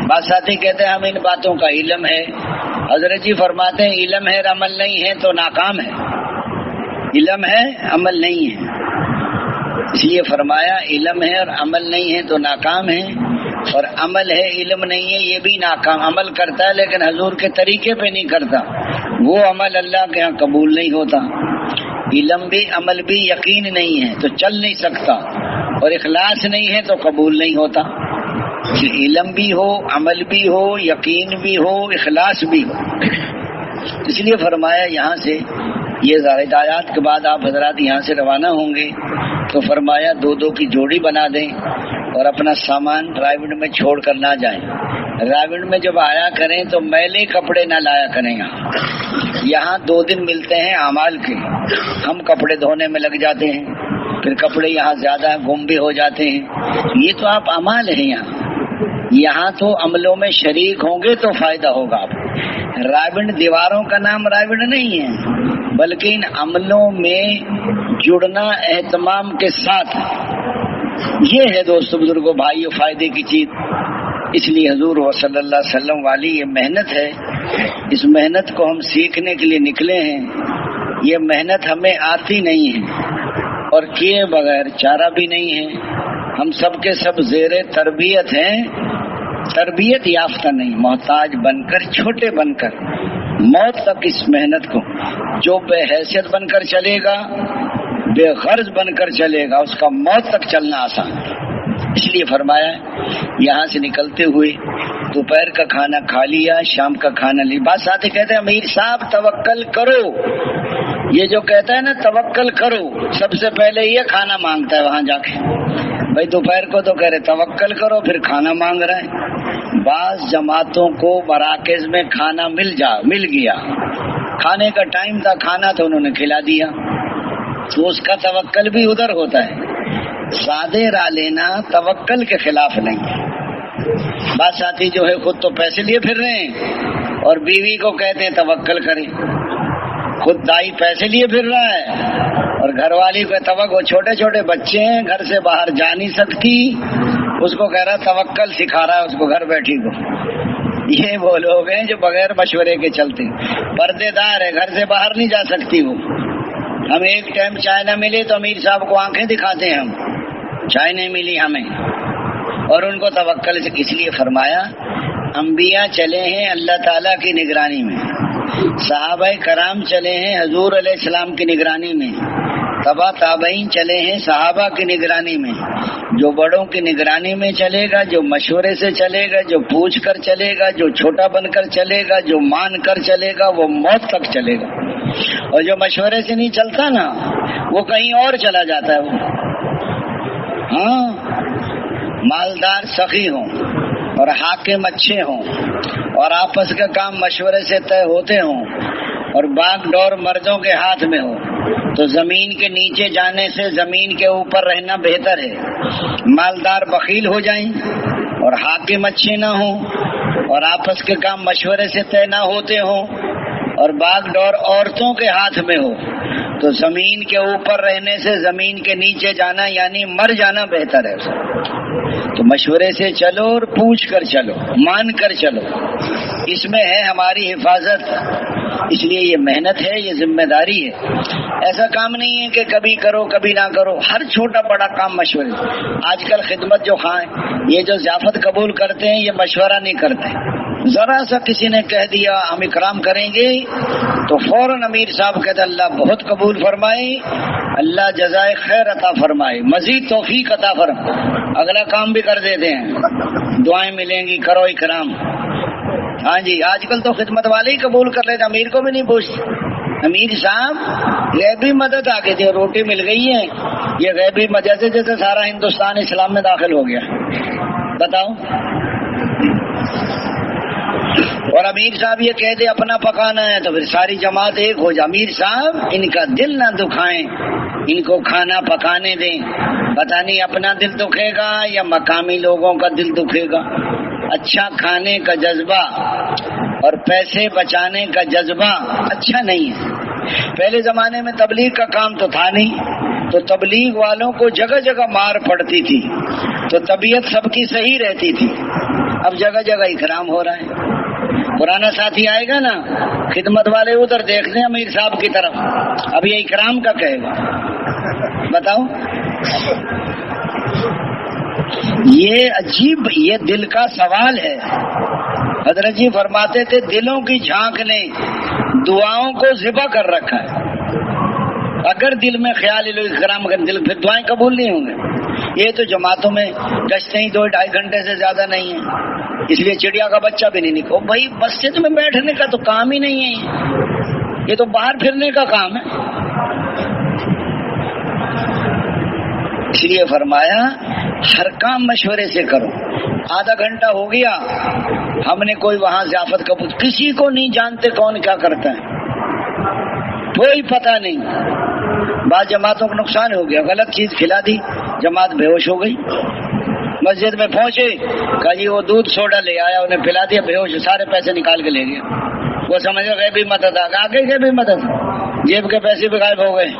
بعض ساتھی کہتے ہیں ہم ان باتوں کا علم ہے، حضرت جی فرماتے ہیں علم ہے اور عمل نہیں ہے تو ناکام ہے، علم ہے عمل نہیں ہے، اس لیے فرمایا علم ہے اور عمل نہیں ہے تو ناکام ہے، اور عمل ہے علم نہیں ہے یہ بھی ناکام، عمل کرتا ہے لیکن حضور کے طریقے پہ نہیں کرتا، وہ عمل اللہ کے ہاں قبول نہیں ہوتا۔ علم بھی عمل بھی یقین نہیں ہے تو چل نہیں سکتا، اور اخلاص نہیں ہے تو قبول نہیں ہوتا۔ علم بھی ہو، عمل بھی ہو، یقین بھی ہو، اخلاص بھی ہو۔ اس لیے فرمایا یہاں سے یہ ہدایات کے بعد آپ حضرات یہاں سے روانہ ہوں گے تو فرمایا دو دو کی جوڑی بنا دیں، اور اپنا سامان رائے میں چھوڑ کر نہ جائیں۔ رائے میں جب آیا کریں تو میلے کپڑے نہ لایا کریں، یہاں 2 دن ملتے ہیں اعمال کے، ہم کپڑے دھونے میں لگ جاتے ہیں، پھر کپڑے یہاں زیادہ گم بھی ہو جاتے ہیں، یہ تو آپ اعمال ہیں، یہاں تو عملوں میں شریک ہوں گے تو فائدہ ہوگا آپ۔ رائے دیواروں کا نام رائے نہیں ہے، بلکہ ان عملوں میں جڑنا اہتمام کے ساتھ، یہ ہے دوستو بزرگوں بھائیو فائدے کی چیز۔ اس لیے حضور صلی اللہ علیہ وسلم والی یہ محنت ہے، اس محنت کو ہم سیکھنے کے لیے نکلے ہیں، یہ محنت ہمیں آتی نہیں ہے اور کیے بغیر چارہ بھی نہیں ہے، ہم سب کے سب زیر تربیت ہیں، تربیت یافتہ نہیں، محتاج بن کر، چھوٹے بن کر موت تک اس محنت کو، جو بے حیثیت بن کر چلے گا، بے غرض بن کر چلے گا، اس کا موت تک چلنا آسان ہے۔ اس لیے فرمایا یہاں سے نکلتے ہوئے دوپہر کا کھانا کھا لیا، شام کا کھانا لیا۔ بعض ساتھی کہتے ہیں امیر صاحب توکل کرو، یہ جو کہتا ہے نا توکل کرو، سب سے پہلے یہ کھانا مانگتا ہے وہاں جا کے، بھائی دوپہر کو تو کہہ رہے توکل کرو، پھر کھانا مانگ رہا ہے۔ بعض جماعتوں کو مراکز میں کھانا مل گیا، کھانے کا ٹائم تھا، کھانا تو انہوں نے کھلا دیا، تو اس کا توکل بھی ادھر ہوتا ہے۔ سادے راہ لینا توکل کے خلاف نہیں ہے۔ بعض ساتھی جو ہے خود تو پیسے لیے پھر رہے ہیں اور بیوی کو کہتے ہیں توکل کریں، خود دائی پیسے لیے پھر رہا ہے اور گھر والی کو توکل، چھوٹے چھوٹے بچے ہیں گھر سے باہر جا نہیں سکتی، اس کو کہہ رہا توکل سکھا رہا ہے اس کو گھر بیٹھی کو۔ یہ وہ لوگ ہیں جو بغیر مشورے کے چلتے، پردے دار ہے، گھر سے باہر نہیں جا سکتی وہ۔ ہم ایک ٹائم چائے نہ ملے تو امیر صاحب کو آنکھیں دکھاتے ہیں، ہم چائے نہیں ملی ہمیں، اور ان کو توکل سے۔ اس لیے فرمایا انبیاء چلے ہیں اللہ تعالیٰ کی نگرانی میں، صحابہ کرام چلے ہیں حضور علیہ السلام کی نگرانی میں، تبع تابعین چلے ہیں صحابہ کی نگرانی میں۔ جو بڑوں کی نگرانی میں چلے گا، جو مشورے سے چلے گا، جو پوچھ کر چلے گا، جو چھوٹا بن کر چلے گا، جو مان کر چلے گا، وہ موت تک چلے گا، اور جو مشورے سے نہیں چلتا نا وہ کہیں اور چلا جاتا ہے وہ۔ ہاں، مالدار سخی ہوں اور حاکم اچھے ہوں اور آپس کا کام مشورے سے طے ہوتے ہوں اور باغ ڈور مردوں کے ہاتھ میں ہو تو زمین کے نیچے جانے سے زمین کے اوپر رہنا بہتر ہے۔ مالدار بخیل ہو جائیں اور حاکم اچھے نہ ہوں اور آپس کے کام مشورے سے طے نہ ہوتے ہوں اور باغ ڈور عورتوں کے ہاتھ میں ہو تو زمین کے اوپر رہنے سے زمین کے نیچے جانا یعنی مر جانا بہتر ہے. تو مشورے سے چلو اور پوچھ کر چلو، مان کر چلو، اس میں ہے ہماری حفاظت. اس لیے یہ محنت ہے، یہ ذمہ داری ہے. ایسا کام نہیں ہے کہ کبھی کرو کبھی نہ کرو، ہر چھوٹا بڑا کام مشورے. آج کل خدمت جو خواہیں، یہ جو ضیافت قبول کرتے ہیں، یہ مشورہ نہیں کرتے. ذرا سا کسی نے کہہ دیا ہم اکرام کریں گے تو فوراً امیر صاحب کہتے اللہ بہت قبول فرمائے، اللہ جزائے خیر عطا فرمائے، مزید توفیق عطا فرمائے، اگلا کام بھی کر دیتے ہیں، دعائیں ملیں گی، کرو اکرام. ہاں جی، آج کل تو خدمت والے ہی قبول کر لیتے، امیر کو بھی نہیں پوچھتے. امیر صاحب غیبی مدد آ گئی تھی، روٹی مل گئی ہے، یہ غیبی مدد سے جیسے سارا ہندوستان اسلام میں داخل ہو گیا. بتاؤ. اور امیر صاحب یہ کہہ دے اپنا پکانا ہے تو پھر ساری جماعت ایک ہو جائے. امیر صاحب ان کا دل نہ دکھائیں، ان کو کھانا پکانے دیں. پتہ نہیں اپنا دل دکھے گا یا مقامی لوگوں کا دل دکھے گا. اچھا کھانے کا جذبہ اور پیسے بچانے کا جذبہ اچھا نہیں ہے. پہلے زمانے میں تبلیغ کا کام تو تھا نہیں، تو تبلیغ والوں کو جگہ جگہ مار پڑتی تھی، تو طبیعت سب کی صحیح رہتی تھی. اب جگہ جگہ اکرام ہو رہا ہے. پرانا ساتھی آئے گا نا، خدمت والے ادھر دیکھتے ہیں امیر صاحب کی طرف، اب یہ اکرام کا کہے گا. بتاؤ. یہ عجیب، یہ دل کا سوال ہے. حضرت جی فرماتے تھے دلوں کی جھانک نے دعاؤں کو ذبح کر رکھا ہے. اگر دل میں خیال لو اکرام کر دل، پھر دعائیں قبول نہیں ہوں گے. یہ تو جماعتوں میں گشتے ہی 2-2.5 گھنٹے سے زیادہ نہیں ہے، اس لیے چڑیا کا بچہ بھی نہیں نکلو. بھائی مسجد میں بیٹھنے کا تو کام ہی نہیں ہے، یہ تو باہر پھرنے کا کام ہے. اس لیے فرمایا ہر کام مشورے سے کرو. آدھا گھنٹہ ہو گیا ہم نے کوئی وہاں ضیافت قبول، کسی کو نہیں جانتے کون کیا کرتا ہے، کوئی پتہ نہیں. بعض جماعتوں کو نقصان ہو گیا، غلط چیز کھلا دی، جماعت بے ہوش ہو گئی. مسجد میں پہنچے کہا جی وہ دودھ سوڈا لے آیا، انہیں پلا دیا، بے ہوش، سارے پیسے نکال کے لے گیا. وہ سمجھ گئے غیبی مدد آ گئی، غیبی مدد، جیب کے پیسے بھی غائب ہو گئے.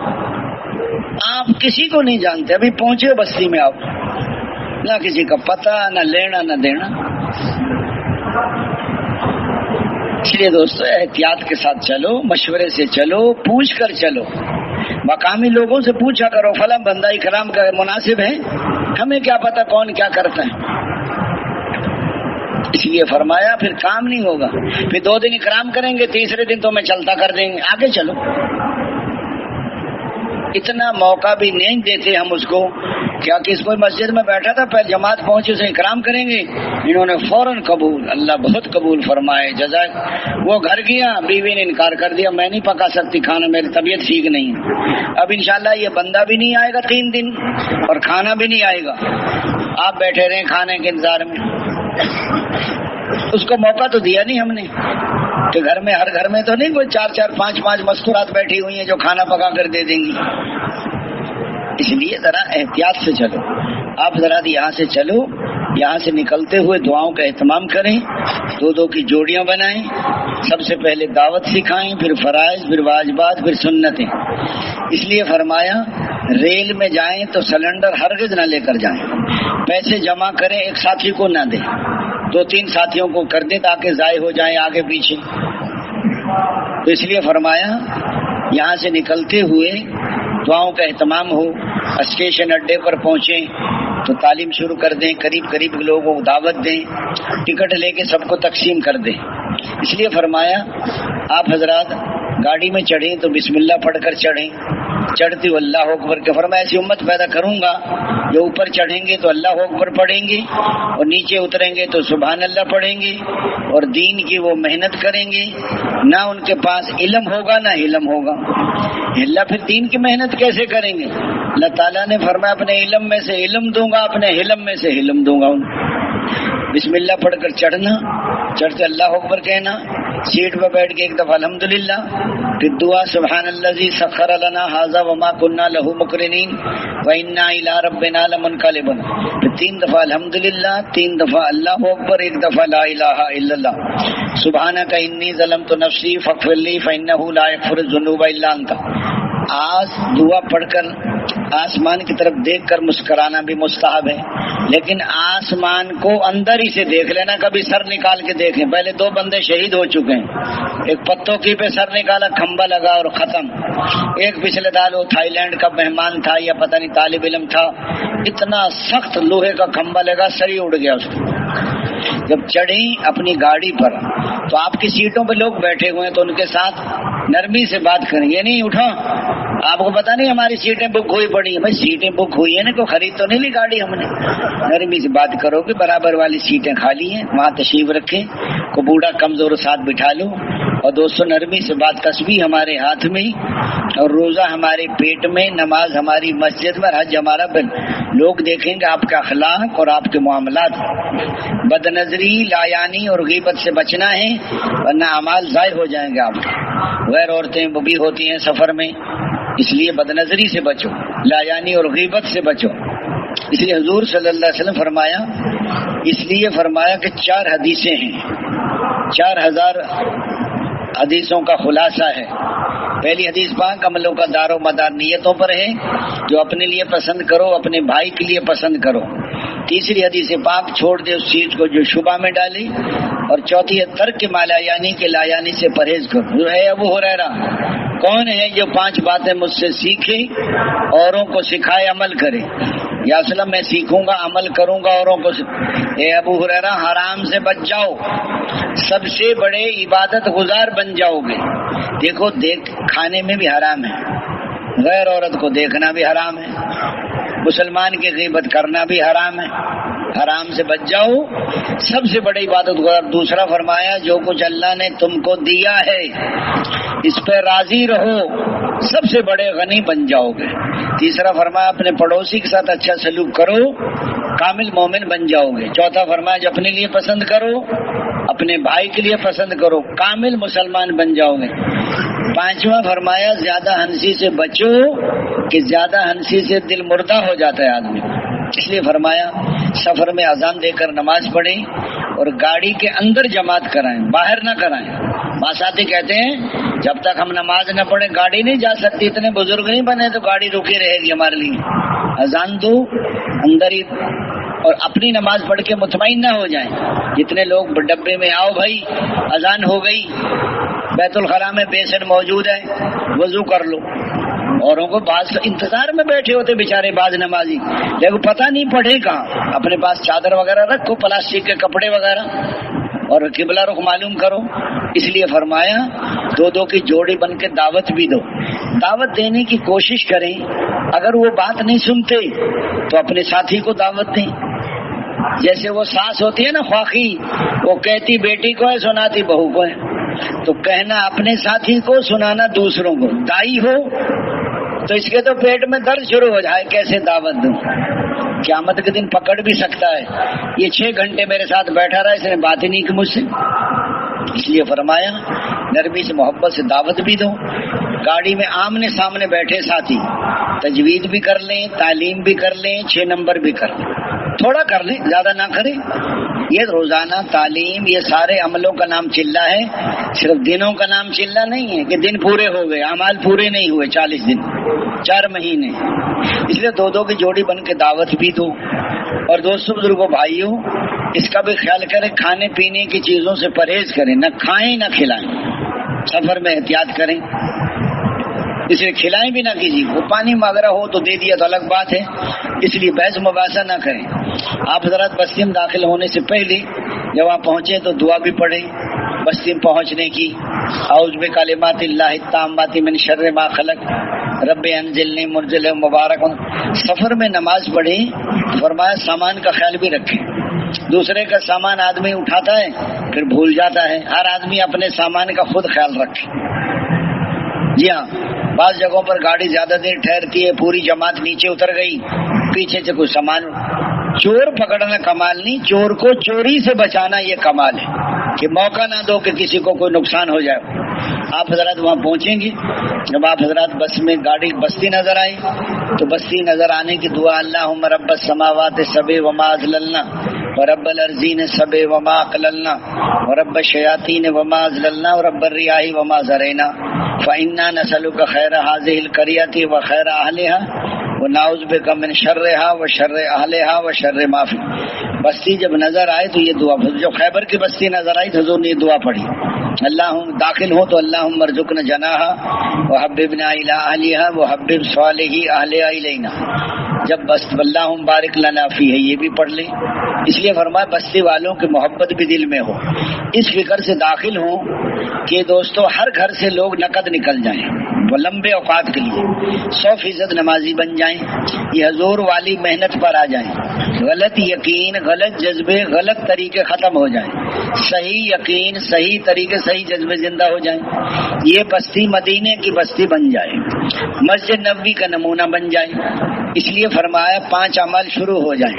آپ کسی کو نہیں جانتے، ابھی پہنچے بستی میں، آپ نہ کسی کا پتہ، نہ لینا نہ دینا. اس لیے دوستو احتیاط کے ساتھ چلو، مشورے سے چلو، پوچھ کر چلو. مقامی لوگوں سے پوچھا کرو فلاں بندہ اکرام کا مناسب ہے، ہمیں کیا پتہ کون کیا کرتا ہے. اس لیے فرمایا پھر کام نہیں ہوگا. پھر 2 دن اکرام کریں گے، تیسرے دن تو میں چلتا کر دیں گے. آگے چلو. اتنا موقع بھی نہیں دیتے ہم اس کو. کیا کہ اس کوئی مسجد میں بیٹھا تھا، پہلے جماعت پہنچی اسے اکرام کریں گے، انہوں نے فوراً قبول، اللہ بہت قبول فرمائے، جزائے. وہ گھر گیا، بیوی نے انکار کر دیا، میں نہیں پکا سکتی کھانا، میری طبیعت ٹھیک نہیں. اب انشاءاللہ یہ بندہ بھی نہیں آئے گا 3 دن اور کھانا بھی نہیں آئے گا. آپ بیٹھے رہیں کھانے کے انتظار میں. اس کو موقع تو دیا نہیں ہم نے کہ گھر میں، ہر گھر میں تو نہیں کوئی 4-4 5-5 مستورات بیٹھی ہوئی ہیں جو کھانا پکا کر دے دیں گی. اس لیے ذرا احتیاط سے چلو. آپ ذرا یہاں سے چلو، یہاں سے نکلتے ہوئے دعاؤں کا اہتمام کریں، 2 کی جوڑیاں بنائیں. سب سے پہلے دعوت سکھائیں، پھر فرائض، پھر واجبات، پھر سنتیں. اس لیے فرمایا ریل میں جائیں تو سلنڈر ہرگز نہ لے کر جائیں. پیسے جمع کریں، ایک ساتھی کو نہ دیں، 2-3 ساتھیوں کو کر دیں تاکہ ضائع ہو جائیں آگے پیچھے. تو اس لیے فرمایا یہاں سے نکلتے ہوئے دعاؤں کا اہتمام ہو. اسٹیشن اڈے پر پہنچیں تو تعلیم شروع کر دیں، قریب قریب لوگوں کو دعوت دیں، ٹکٹ لے کے سب کو تقسیم کر دیں. اس لیے فرمایا آپ حضرات گاڑی میں چڑھیں تو بسم اللہ پڑھ کر چڑھیں. چڑھتی ہو اللہ اکبر کے. فرمایا ایسی امت پیدا کروں گا جو اوپر چڑھیں گے تو اللہ اکبر پڑھیں گے اور نیچے اتریں گے تو سبحان اللہ پڑھیں گے، اور دین کی وہ محنت کریں گے، نہ ان کے پاس علم ہوگا نہ علم ہوگا. اللہ پھر دین کی محنت کیسے کریں گے؟ اللہ تعالیٰ نے فرمایا اپنے علم میں سے علم دوں گا، اپنے علم میں سے علم دوں گا. بسم اللہ پڑھ کر چڑھنا، چڑھتے اللہ اکبر کہنا، سیٹ پہ بیٹھ کے 1 دفعہ الحمدللہ، پھر دعا سبحان الذی سخر لنا ھذا وما كنا له مقرنین وانا الی ربنا لمنقلبون. پھر 3 دفعہ الحمدللہ، 3 دفعہ اللہ اکبر، 1 دفعہ لا الہ الا اللہ. سبحانک انی ظلمت نفسی فاغفر لی فانہ لا یغفر الذنوب الا انت. آج دعا پڑھ کر آسمان کی طرف دیکھ کر مسکرانا بھی مستحب ہے، لیکن آسمان کو اندر ہی سے دیکھ لینا، کبھی سر نکال کے دیکھیں۔ پہلے 2 بندے شہید ہو چکے ہیں، ایک پتوں کی پہ سر نکالا، کھمبا لگا اور ختم۔ ایک پچھلے سال وہ تھائی لینڈ کا مہمان تھا یا پتہ نہیں طالب علم تھا، اتنا سخت لوہے کا کھمبا لگا، سر ہی اڑ گیا اس کو۔ جب چڑھی اپنی گاڑی پر تو آپ کی سیٹوں پہ لوگ بیٹھے ہوئے ہیں تو ان کے ساتھ نرمی سے بات کریں، یہ نہیں اٹھا آپ کو پتا نہیں ہماری سیٹیں بک ہوئی پڑی ہیں، بھائی سیٹیں بک ہوئی ہیں نا، کوئی خرید تو نہیں لی گاڑی ہم نے۔ نرمی سے بات کرو کہ برابر والی سیٹیں خالی ہیں، وہاں تشریف رکھیں، کو بوڑھا کمزور ساتھ بٹھا لو۔ اور دوستو نرمی سے بات، تسبیح ہمارے ہاتھ میں اور روزہ ہمارے پیٹ میں، نماز ہماری مسجد میں، حج ہمارا بل۔ لوگ دیکھیں گے آپ کا اخلاق اور آپ کے معاملات۔ بد نظری، لایانی اور غیبت سے بچنا ہے ورنہ اعمال ضائع ہو جائیں گے آپ کے۔ غیر عورتیں وہ بھی ہوتی ہیں سفر میں، اس لیے بد نظری سے بچو، لایانی اور غیبت سے بچو۔ اس لیے حضور صلی اللہ علیہ وسلم فرمایا، اس لیے فرمایا کہ 4 حدیثیں ہیں، 4000 حدیثوں کا خلاصہ ہے۔ پہلی حدیث پاک عملوں کا دار و مدار نیتوں پر ہے، جو اپنے لیے پسند کرو اپنے بھائی کے لیے پسند کرو۔ تیسری حدیث پاک چھوڑ دے اس چیز کو جو شبہ میں ڈالی، اور چوتھی ہے ترک ما لا یعنی کے لا یعنی سے پرہیز کرو۔ جو ہے ابو ہریرہ، کون ہے جو 5 باتیں مجھ سے سیکھے اوروں کو سکھائے عمل کرے؟ یا اسلم میں سیکھوں گا عمل کروں گا اوروں کو اے ابو ہریرہ حرام سے بچ جاؤ، سب سے بڑے عبادت گزار بن جاؤ گے۔ دیکھو کھانے میں بھی حرام ہے، غیر عورت کو دیکھنا بھی حرام ہے، مسلمان کی غیبت کرنا بھی حرام ہے، حرام سے بچ جاؤ، سب سے بڑی عبادت گزار۔ دوسرا فرمایا جو کچھ اللہ نے تم کو دیا ہے اس پہ راضی رہو، سب سے بڑے غنی بن جاؤ گے۔ تیسرا فرمایا اپنے پڑوسی کے ساتھ اچھا سلوک کرو، کامل مومن بن جاؤ گے۔ چوتھا فرمایا جو اپنے لیے پسند کرو اپنے بھائی کے لیے پسند کرو، کامل مسلمان بن جاؤ گے۔ پانچواں فرمایا زیادہ ہنسی سے بچو کہ زیادہ ہنسی سے دل مردہ ہو جاتا ہے آدمی، اس لیے فرمایا سفر میں اذان دے کر نماز پڑھیں اور گاڑی کے اندر جماعت کرائیں، باہر نہ کرائیں۔ ماساتی کہتے ہیں جب تک ہم نماز نہ پڑھیں گاڑی نہیں جا سکتی، اتنے بزرگ نہیں بنے تو گاڑی رکی رہے گی ہمارے لیے۔ اذان دو اندر ہی، اور اپنی نماز پڑھ کے مطمئن نہ ہو جائیں۔ جتنے لوگ ڈبے میں آؤ بھائی اذان ہو گئی، بیت الخلاء میں بیسن موجود ہے، وضو کر لو۔ اوروں کو بعض انتظار میں بیٹھے ہوتے بیچارے بعض نمازی، لیکن پتہ نہیں پڑھے کہاں، اپنے پاس چادر وغیرہ رکھو، پلاسٹک کے کپڑے وغیرہ، اور قبلہ رخ معلوم کرو۔ اس لیے فرمایا 2 کی جوڑی بن کے دعوت بھی دو، دعوت دینے کی کوشش کریں۔ اگر وہ بات نہیں سنتے تو اپنے ساتھی کو دعوت دیں۔ جیسے وہ ساس ہوتی ہے نا خواخی، وہ کہتی بیٹی کو ہے سناتی بہو کو ہے، تو کہنا اپنے ساتھی کو، سنانا دوسروں کو۔ دائی ہو تو اس کے تو پیٹ میں درد شروع ہو جائے، کیسے دعوت دوں؟ قیامت کے دن پکڑ بھی سکتا ہے، یہ 6 گھنٹے میرے ساتھ بیٹھا رہا، اس نے بات ہی نہیں کی مجھ سے۔ اس لیے فرمایا نرمی سے محبت سے دعوت بھی دو۔ گاڑی میں آمنے سامنے بیٹھے ساتھی تجوید بھی کر لیں، تعلیم بھی کر لیں، 6 نمبر بھی کر لیں، تھوڑا کر لیں زیادہ نہ کریں۔ یہ روزانہ تعلیم، یہ سارے عملوں کا نام چلہ ہے، صرف دنوں کا نام چلہ نہیں ہے کہ دن پورے ہو گئے، اعمال پورے نہیں ہوئے، 40 دن 4 مہینے۔ اس لیے 2 کی جوڑی بن کے دعوت بھی دو۔ اور دوستوں بزرگوں بھائیوں اس کا بھی خیال کریں، کھانے پینے کی چیزوں سے پرہیز کریں، نہ کھائیں نہ کھلائیں، سفر میں احتیاط کریں، اسے کھلائیں بھی نہ کسی کو۔ پانی وغیرہ ہو تو دے دیا تو الگ بات ہے، اس لیے بحث مباحثہ نہ کریں۔ آپ حضرات بستی میں داخل ہونے سے پہلے جب وہاں پہنچے تو دعا بھی پڑھیں بستی میں پہنچنے کی، اعوذ بکلمات اللہ التامات من شر ما خلق رب انزلنی منزل مبارک۔ سفر میں نماز پڑھیں، فرمایا سامان کا خیال بھی رکھیں۔ دوسرے کا سامان آدمی اٹھاتا ہے پھر بھول جاتا ہے، ہر آدمی اپنے سامان کا خود خیال رکھے۔ جی ہاں، بعض جگہوں پر گاڑی زیادہ دیر ٹھہرتی ہے، پوری جماعت نیچے اتر گئی، پیچھے سے کوئی سامان، چور پکڑنا کمال نہیں، چور کو چوری سے بچانا یہ کمال ہے کہ موقع نہ دو کہ کسی کو کوئی نقصان ہو جائے۔ آپ حضرات وہاں پہنچیں گے، جب آپ حضرات بس میں گاڑی بستی نظر آئی تو بستی نظر آنے کی دعا، اللہم رب السماوات السبع وما اضللنا ورب الارضین سب وما اقللنا ورب الشیاطین وما اضللنا ورب الریاح وما ذرینا فإنا نسألک خیر هذه القریة وخیر اہلها ونعوذ بک من شرها وشر اہلها وشر ما فی. بستی جب نظر آئے تو یہ دعا، جب خیبر کی بستی نظر آئی تو حضور نے یہ دعا پڑھی، اللہم داخل ہو تو اللہم ارزقنا جناحا وحببنا الی اہلہا وحبب صالحی اہلہا الینا. جب بس اللہم بارک لنا فی ہے یہ بھی پڑھ لیں. اس لیے فرمایا بستی والوں کی محبت بھی دل میں ہو، اس فکر سے داخل ہوں کہ دوستو ہر گھر سے لوگ نقد نکل جائیں وہ لمبے اوقات کے لیے، 100% نمازی بن جائیں، یہ حضور والی محنت پر آ جائیں، غلط یقین، غلط جذبے، غلط طریقے ختم ہو جائیں، صحیح یقین، صحیح طریقے، صحیح جذبے زندہ ہو جائیں، یہ بستی مدینے کی بستی بن جائے، مسجد نبوی کا نمونہ بن جائے. اس لیے فرمایا 5 عمل شروع ہو جائیں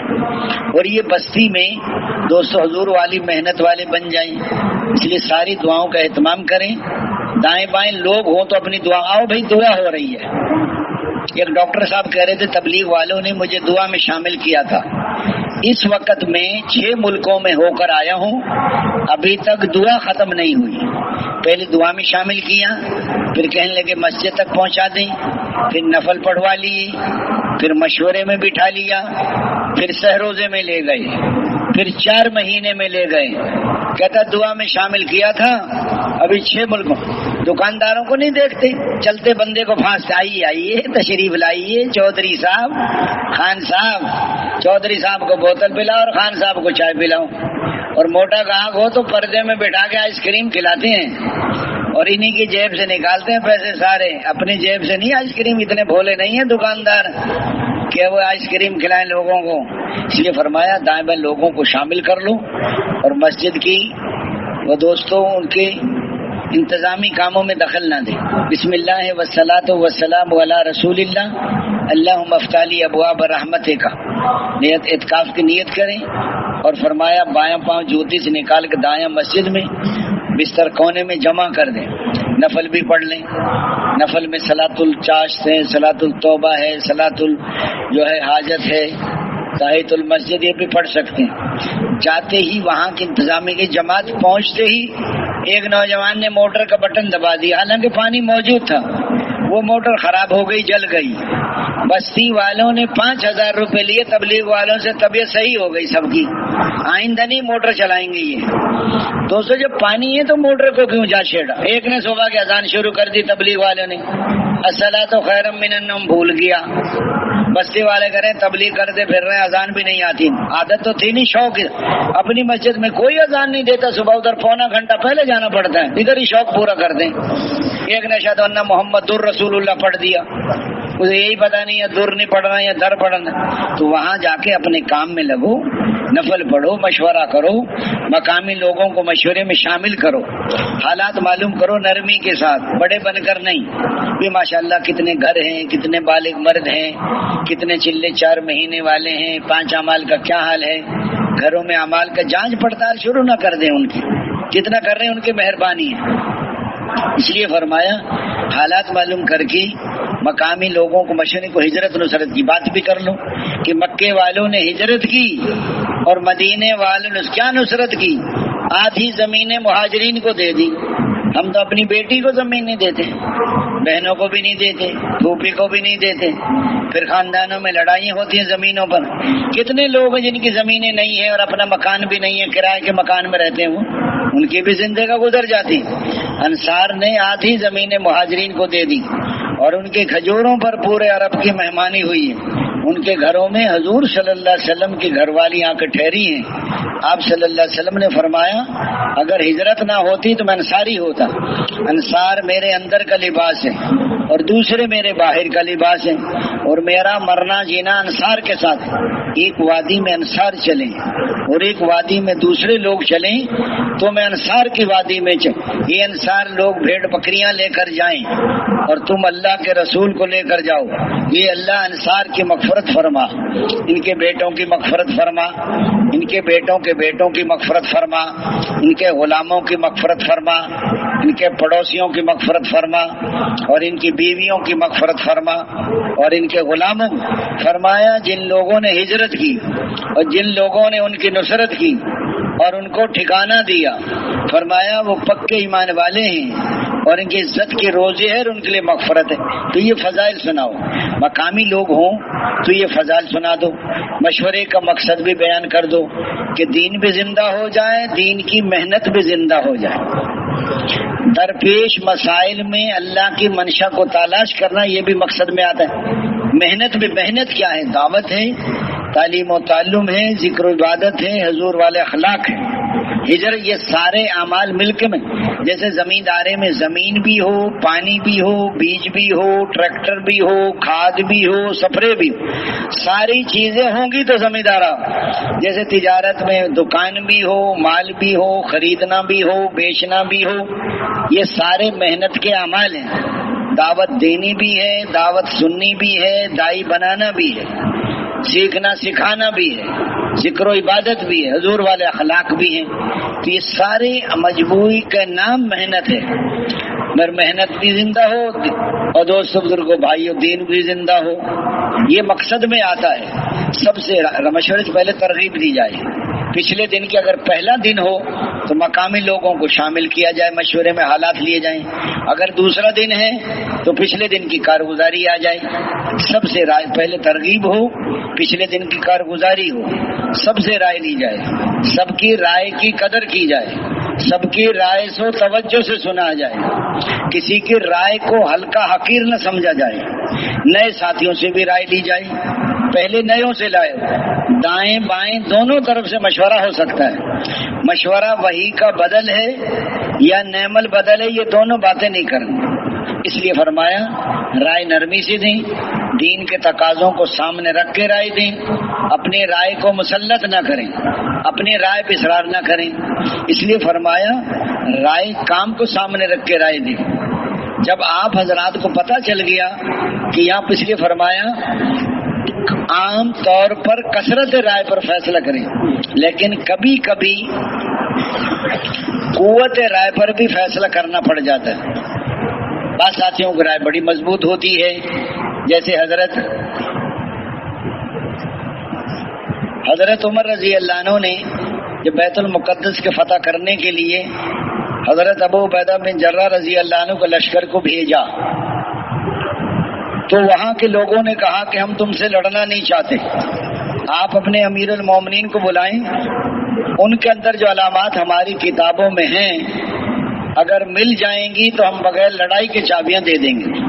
اور یہ بستی میں دوستو حضور والی محنت والے بن جائیں. اس لیے ساری دعاؤں کا اہتمام کریں، دائیں بائیں لوگ ہوں تو اپنی دعا، آؤ بھائی دعا ہو رہی ہے. ایک ڈاکٹر صاحب کہہ رہے تھے تبلیغ والوں نے مجھے دعا میں شامل کیا تھا، اس وقت میں 6 ملکوں میں ہو کر آیا ہوں، ابھی تک دعا ختم نہیں ہوئی. پہلے دعا میں شامل کیا، پھر کہنے لگے مسجد تک پہنچا دیں، پھر نفل پڑھوا لیے، پھر مشورے میں بٹھا لیا، پھر سہروزے میں لے گئے، پھر 4 مہینے میں لے گئے. کہتا دعا میں شامل کیا تھا، ابھی 6 ملکوں. دکانداروں کو نہیں دیکھتے، چلتے بندے کو پھانستے، آئیے تشریف لائیے چودھری صاحب، خان صاحب، چودھری صاحب کو بوتل پلاؤ اور خان صاحب کو چائے پلاؤ. اور موٹا گاہک ہو تو پردے میں بٹھا کے آئس کریم کھلاتے ہیں اور انہی کی جیب سے نکالتے ہیں پیسے سارے، اپنی جیب سے نہیں آئس کریم. اتنے بھولے نہیں ہیں دکاندار کہ وہ آئس کریم کھلائیں لوگوں کو. اس لیے فرمایا دائیں بائیں لوگوں کو شامل کر لو اور مسجد کی وہ دوستوں ان کے انتظامی کاموں میں دخل نہ دیں. بسم اللہ والصلاۃ والسلام علی رسول اللہ، اللہم افتح لی ابواب رحمتک کا نیت، اعتکاف کی نیت کریں. اور فرمایا بایاں پاؤں جوتی سے نکال کے دایاں مسجد میں بستر کونے میں جمع کر دیں. نفل بھی پڑھ لیں، نفل میں صلاۃ الچاشت ہے، صلاۃ التوبہ ہے، صلاۃ جو ہے حاجت ہے، تحیۃ المسجد یہ بھی پڑھ سکتے ہیں. جاتے ہی وہاں کی انتظامی کی جماعت پہنچتے ہی ایک نوجوان نے موٹر کا بٹن دبا دیا، حالانکہ پانی موجود تھا، وہ موٹر خراب ہو گئی، جل گئی. بستی والوں نے 5000 روپے لیے تبلیغ والوں سے، طبیعت صحیح ہو گئی سب کی، آئندہ نہیں موٹر چلائیں گے. یہ دوستو جب پانی ہے تو موٹر کو کیوں جا چھیڑا. ایک نے صبح کی اذان شروع کر دی تبلیغ والوں نے، الصلاۃ خیر من النوم بھول گیا. بستی والے کریں تبلیغ کرتے پھر رہے، اذان بھی نہیں آتی. عادت تو تھی نہیں، شوق. اپنی مسجد میں کوئی اذان نہیں دیتا، صبح ادھر پونا گھنٹہ پہلے جانا پڑتا ہے، ادھر ہی شوق پورا کر دیں. ایک نے اشہد ان محمد الرسول اللہ پڑھ دیا، اسے یہی پتا نہیں ہے در نہیں پڑھنا یا در پڑھنا. تو وہاں جا کے اپنے کام میں لگو، نفل پڑھو، مشورہ کرو، مقامی لوگوں کو مشورے میں شامل کرو، حالات معلوم کرو نرمی کے ساتھ، بڑے بن کر نہیں. بھی ماشاءاللہ کتنے گھر ہیں، کتنے بالغ مرد ہیں، کتنے چلے 4 مہینے والے ہیں، 5 اعمال کا کیا حال ہے. گھروں میں اعمال کا جانچ پڑتال شروع نہ کر دیں، ان کی جتنا کر رہے ہیں ان کی مہربانی ہے. اس لیے فرمایا حالات معلوم کر کے مقامی لوگوں کو مشورے کو ہجرت نصرت کی بات بھی کر لو کہ مکے والوں نے ہجرت کی اور مدینے والوں نے کیا نصرت کی. آدھی زمینیں مہاجرین کو دے دی. ہم تو اپنی بیٹی کو زمین نہیں دیتے، بہنوں کو بھی نہیں دیتے، پھوپھی کو بھی نہیں دیتے. پھر خاندانوں میں لڑائیاں ہوتی ہیں زمینوں پر. کتنے لوگ ہیں جن کی زمینیں نہیں ہیں اور اپنا مکان بھی نہیں ہے، کرائے کے مکان میں رہتے ہیں، ان کی بھی زندگی گزر جاتی. انصار نے آدھی زمینیں مہاجرین کو دے دی اور ان کے کھجوروں پر پورے عرب کی مہمانی ہوئی ہے. ان کے گھروں میں حضور صلی اللہ علیہ وسلم کی گھر والی آ کر ٹھہری ہیں. آپ صلی اللہ علیہ وسلم نے فرمایا اگر ہجرت نہ ہوتی تو میں انصاری ہوتا. انصار میرے اندر کا لباس ہے اور دوسرے میرے باہر کا لباس ہے، اور میرا مرنا جینا انصار کے ساتھ. ایک وادی میں انصار چلیں اور ایک وادی میں دوسرے لوگ چلیں تو میں انصار کی وادی میں یہ انصار لوگ بھیڑ بکریاں لے کر جائیں اور تم اللہ کے رسول کو لے کر جاؤ. یہ اللہ انصار کی مغفرت فرما، ان کے بیٹوں کی مغفرت فرما، ان کے بیٹوں کے بیٹوں کی مغفرت فرما، ان کے غلاموں کی مغفرت فرما، ان کے پڑوسیوں کی مغفرت فرما، اور ان کی بیویوں کی مغفرت فرما، اور ان کے غلاموں. فرمایا جن لوگوں نے ہجرت کی اور جن لوگوں نے ان کی نصرت کی اور ان کو ٹھکانہ دیا، فرمایا وہ پکے ایمان والے ہیں اور ان کی عزت کے روزے ہے اور ان کے لیے مغفرت ہے۔ تو یہ فضائل سناؤ، مقامی لوگ ہوں تو یہ فضائل سنا دو، مشورے کا مقصد بھی بیان کر دو کہ دین بھی زندہ ہو جائے، دین کی محنت بھی زندہ ہو جائے۔ درپیش مسائل میں اللہ کی منشا کو تلاش کرنا یہ بھی مقصد میں آتا ہے۔ محنت کیا ہے؟ دعوت ہے، تعلیم و تعلم ہے، ذکر و عبادت ہے، حضور والے اخلاق ہے، ہجرت، یہ سارے اعمال مل کے میں جیسے زمیندارے میں زمین بھی ہو، پانی بھی ہو، بیج بھی ہو، ٹریکٹر بھی ہو، کھاد بھی ہو، سپرے بھی ہو، ساری چیزیں ہوں گی تو زمیندارا۔ جیسے تجارت میں دکان بھی ہو، مال بھی ہو، خریدنا بھی ہو، بیچنا بھی ہو، یہ سارے محنت کے اعمال ہیں۔ دعوت دینی بھی ہے، دعوت سننی بھی ہے، دائی بنانا بھی ہے، سیکھنا سکھانا بھی ہے، ذکر و عبادت بھی ہے، حضور والے اخلاق بھی ہیں۔ تو یہ سارے مجموعی کا نام محنت ہے۔ مگر محنت بھی زندہ ہو اور دوستو بزرگوں بھائیوں دین بھی زندہ ہو، یہ مقصد میں آتا ہے۔ سب سے مشورے سے پہلے ترغیب دی جائے۔ پچھلے دن کی اگر پہلا دن ہو تو مقامی لوگوں کو شامل کیا جائے، مشورے میں حالات لیے جائیں۔ اگر دوسرا دن ہے تو پچھلے دن کی کارگزاری آ جائے۔ سب سے رائے پہلے ترغیب ہو، پچھلے دن کی کارگزاری ہو، سب سے رائے لی جائے، سب کی رائے کی قدر کی جائے، سب کی رائے سے توجہ سے سنا جائے، کسی کی رائے کو ہلکا حقیر نہ سمجھا جائے۔ نئے ساتھیوں سے بھی رائے لی جائے، پہلے نیوں سے لائے، دائیں بائیں دونوں طرف سے مشورہ ہو سکتا ہے۔ مشورہ وحی کا بدل ہے یا نعم البدل ہے، یہ دونوں باتیں نہیں کرنی۔ اس لیے فرمایا رائے نرمی سے دیں، دین کے تقاضوں کو سامنے رکھ کے رائے دیں، اپنی رائے کو مسلط نہ کریں، اپنی رائے پہ اصرار نہ کریں۔ اس لیے فرمایا رائے کام کو سامنے رکھ کے رائے دیں۔ جب آپ حضرات کو پتہ چل گیا کہ یہاں اس لیے فرمایا عام طور پر کثرت رائے پر فیصلہ کریں، لیکن کبھی کبھی قوت رائے پر بھی فیصلہ کرنا پڑ جاتا ہے۔ بعض ساتھیوں کی رائے بڑی مضبوط ہوتی ہے، جیسے حضرت عمر رضی اللہ عنہ نے جب بیت المقدس کے فتح کرنے کے لیے حضرت ابو عبیدہ بن جرہ رضی اللہ عنہ کے لشکر کو بھیجا تو وہاں کے لوگوں نے کہا کہ ہم تم سے لڑنا نہیں چاہتے، آپ اپنے امیر المومنین کو بلائیں، ان کے اندر جو علامات ہماری کتابوں میں ہیں اگر مل جائیں گی تو ہم بغیر لڑائی کے چابیاں دے دیں گے۔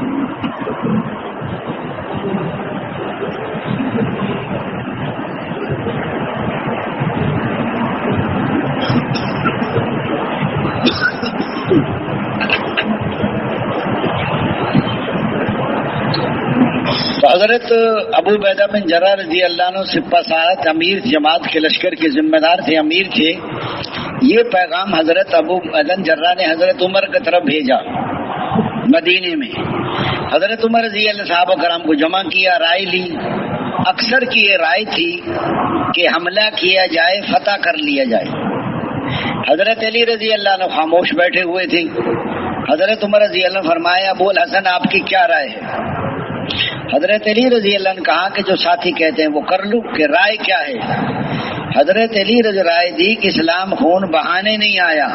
تو حضرت ابو عبیدہ بن جرہ رضی اللہ عنہ سپہ سالار امیر جماعت کے لشکر کے ذمہ دار تھے، امیر تھے۔ یہ پیغام حضرت ابو عبیدہ بن جرہ نے حضرت عمر کی طرف بھیجا مدینے میں۔ حضرت عمر رضی اللہ صحابہ کرام کو جمع کیا، رائے لی۔ اکثر کی یہ رائے تھی کہ حملہ کیا جائے، فتح کر لیا جائے۔ حضرت علی رضی اللہ عنہ خاموش بیٹھے ہوئے تھے۔ حضرت عمر رضی اللہ عنہ فرمایا ابو الحسن آپ کی کیا رائے ہے؟ حضرت علی رضی اللہ عنہ کہا کہ جو ساتھی کہتے ہیں وہ کر لوں، کہ رائے کیا ہے؟ حضرت علی رضی رائے دی کہ اسلام خون بہانے نہیں آیا،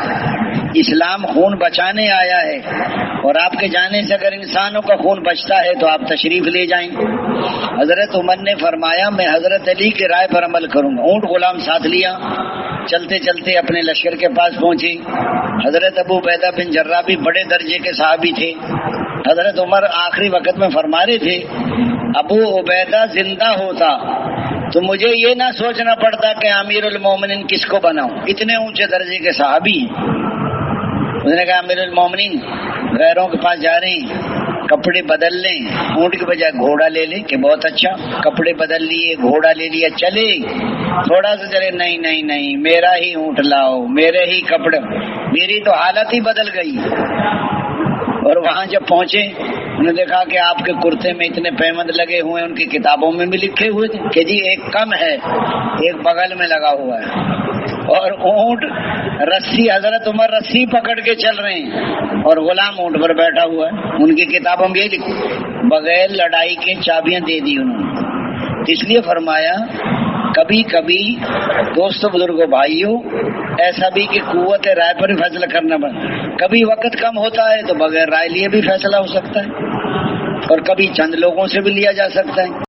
اسلام خون بچانے آیا ہے، اور آپ کے جانے سے اگر انسانوں کا خون بچتا ہے تو آپ تشریف لے جائیں۔ حضرت عمر نے فرمایا میں حضرت علی کی رائے پر عمل کروں گا۔ اونٹ غلام ساتھ لیا، چلتے چلتے اپنے لشکر کے پاس پہنچے۔ حضرت ابو عبیدہ بن جرہ بھی بڑے درجے کے صحابی تھے۔ حضرت عمر آخری وقت میں فرما رہے تھے ابو عبیدہ زندہ ہوتا تو مجھے یہ نہ سوچنا پڑتا کہ امیر المومنین کس کو بناؤں، اتنے اونچے درجے کے صحابی ہیں۔ اس نے کہا امیر المومنین غیروں کے پاس جا رہے ہیں، کپڑے بدل لیں، اونٹ کے بجائے گھوڑا لے لیں، کہ بہت اچھا، کپڑے بدل لیے، گھوڑا لے لیا، چلے تھوڑا سا چلے، نہیں نہیں نہیں میرا ہی اونٹ لاؤ، میرے ہی کپڑے، میری تو حالت ہی بدل گئی۔ اور وہاں جب پہنچے انہوں نے دیکھا کہ آپ کے کرتے میں اتنے پیمند لگے ہوئے ہیں، ان کی کتابوں میں بھی لکھے ہوئے تھے کہ جی ایک کم ہے، ایک بغل میں لگا ہوا ہے، اور اونٹ رسی، حضرت عمر رسی پکڑ کے چل رہے ہیں اور غلام اونٹ پر بیٹھا ہوا ہے۔ ان کی کتابوں میں یہ لکھا بغیر لڑائی کے چابیاں دے دی انہوں نے۔ اس لیے فرمایا کبھی کبھی دوستوں بزرگوں بھائیوں ایسا بھی کہ قوت رائے پر بھی فیصلہ کرنا پڑتا، کبھی وقت کم ہوتا ہے تو بغیر رائے لیے بھی فیصلہ ہو سکتا ہے، اور کبھی چند لوگوں سے بھی لیا جا سکتا ہے۔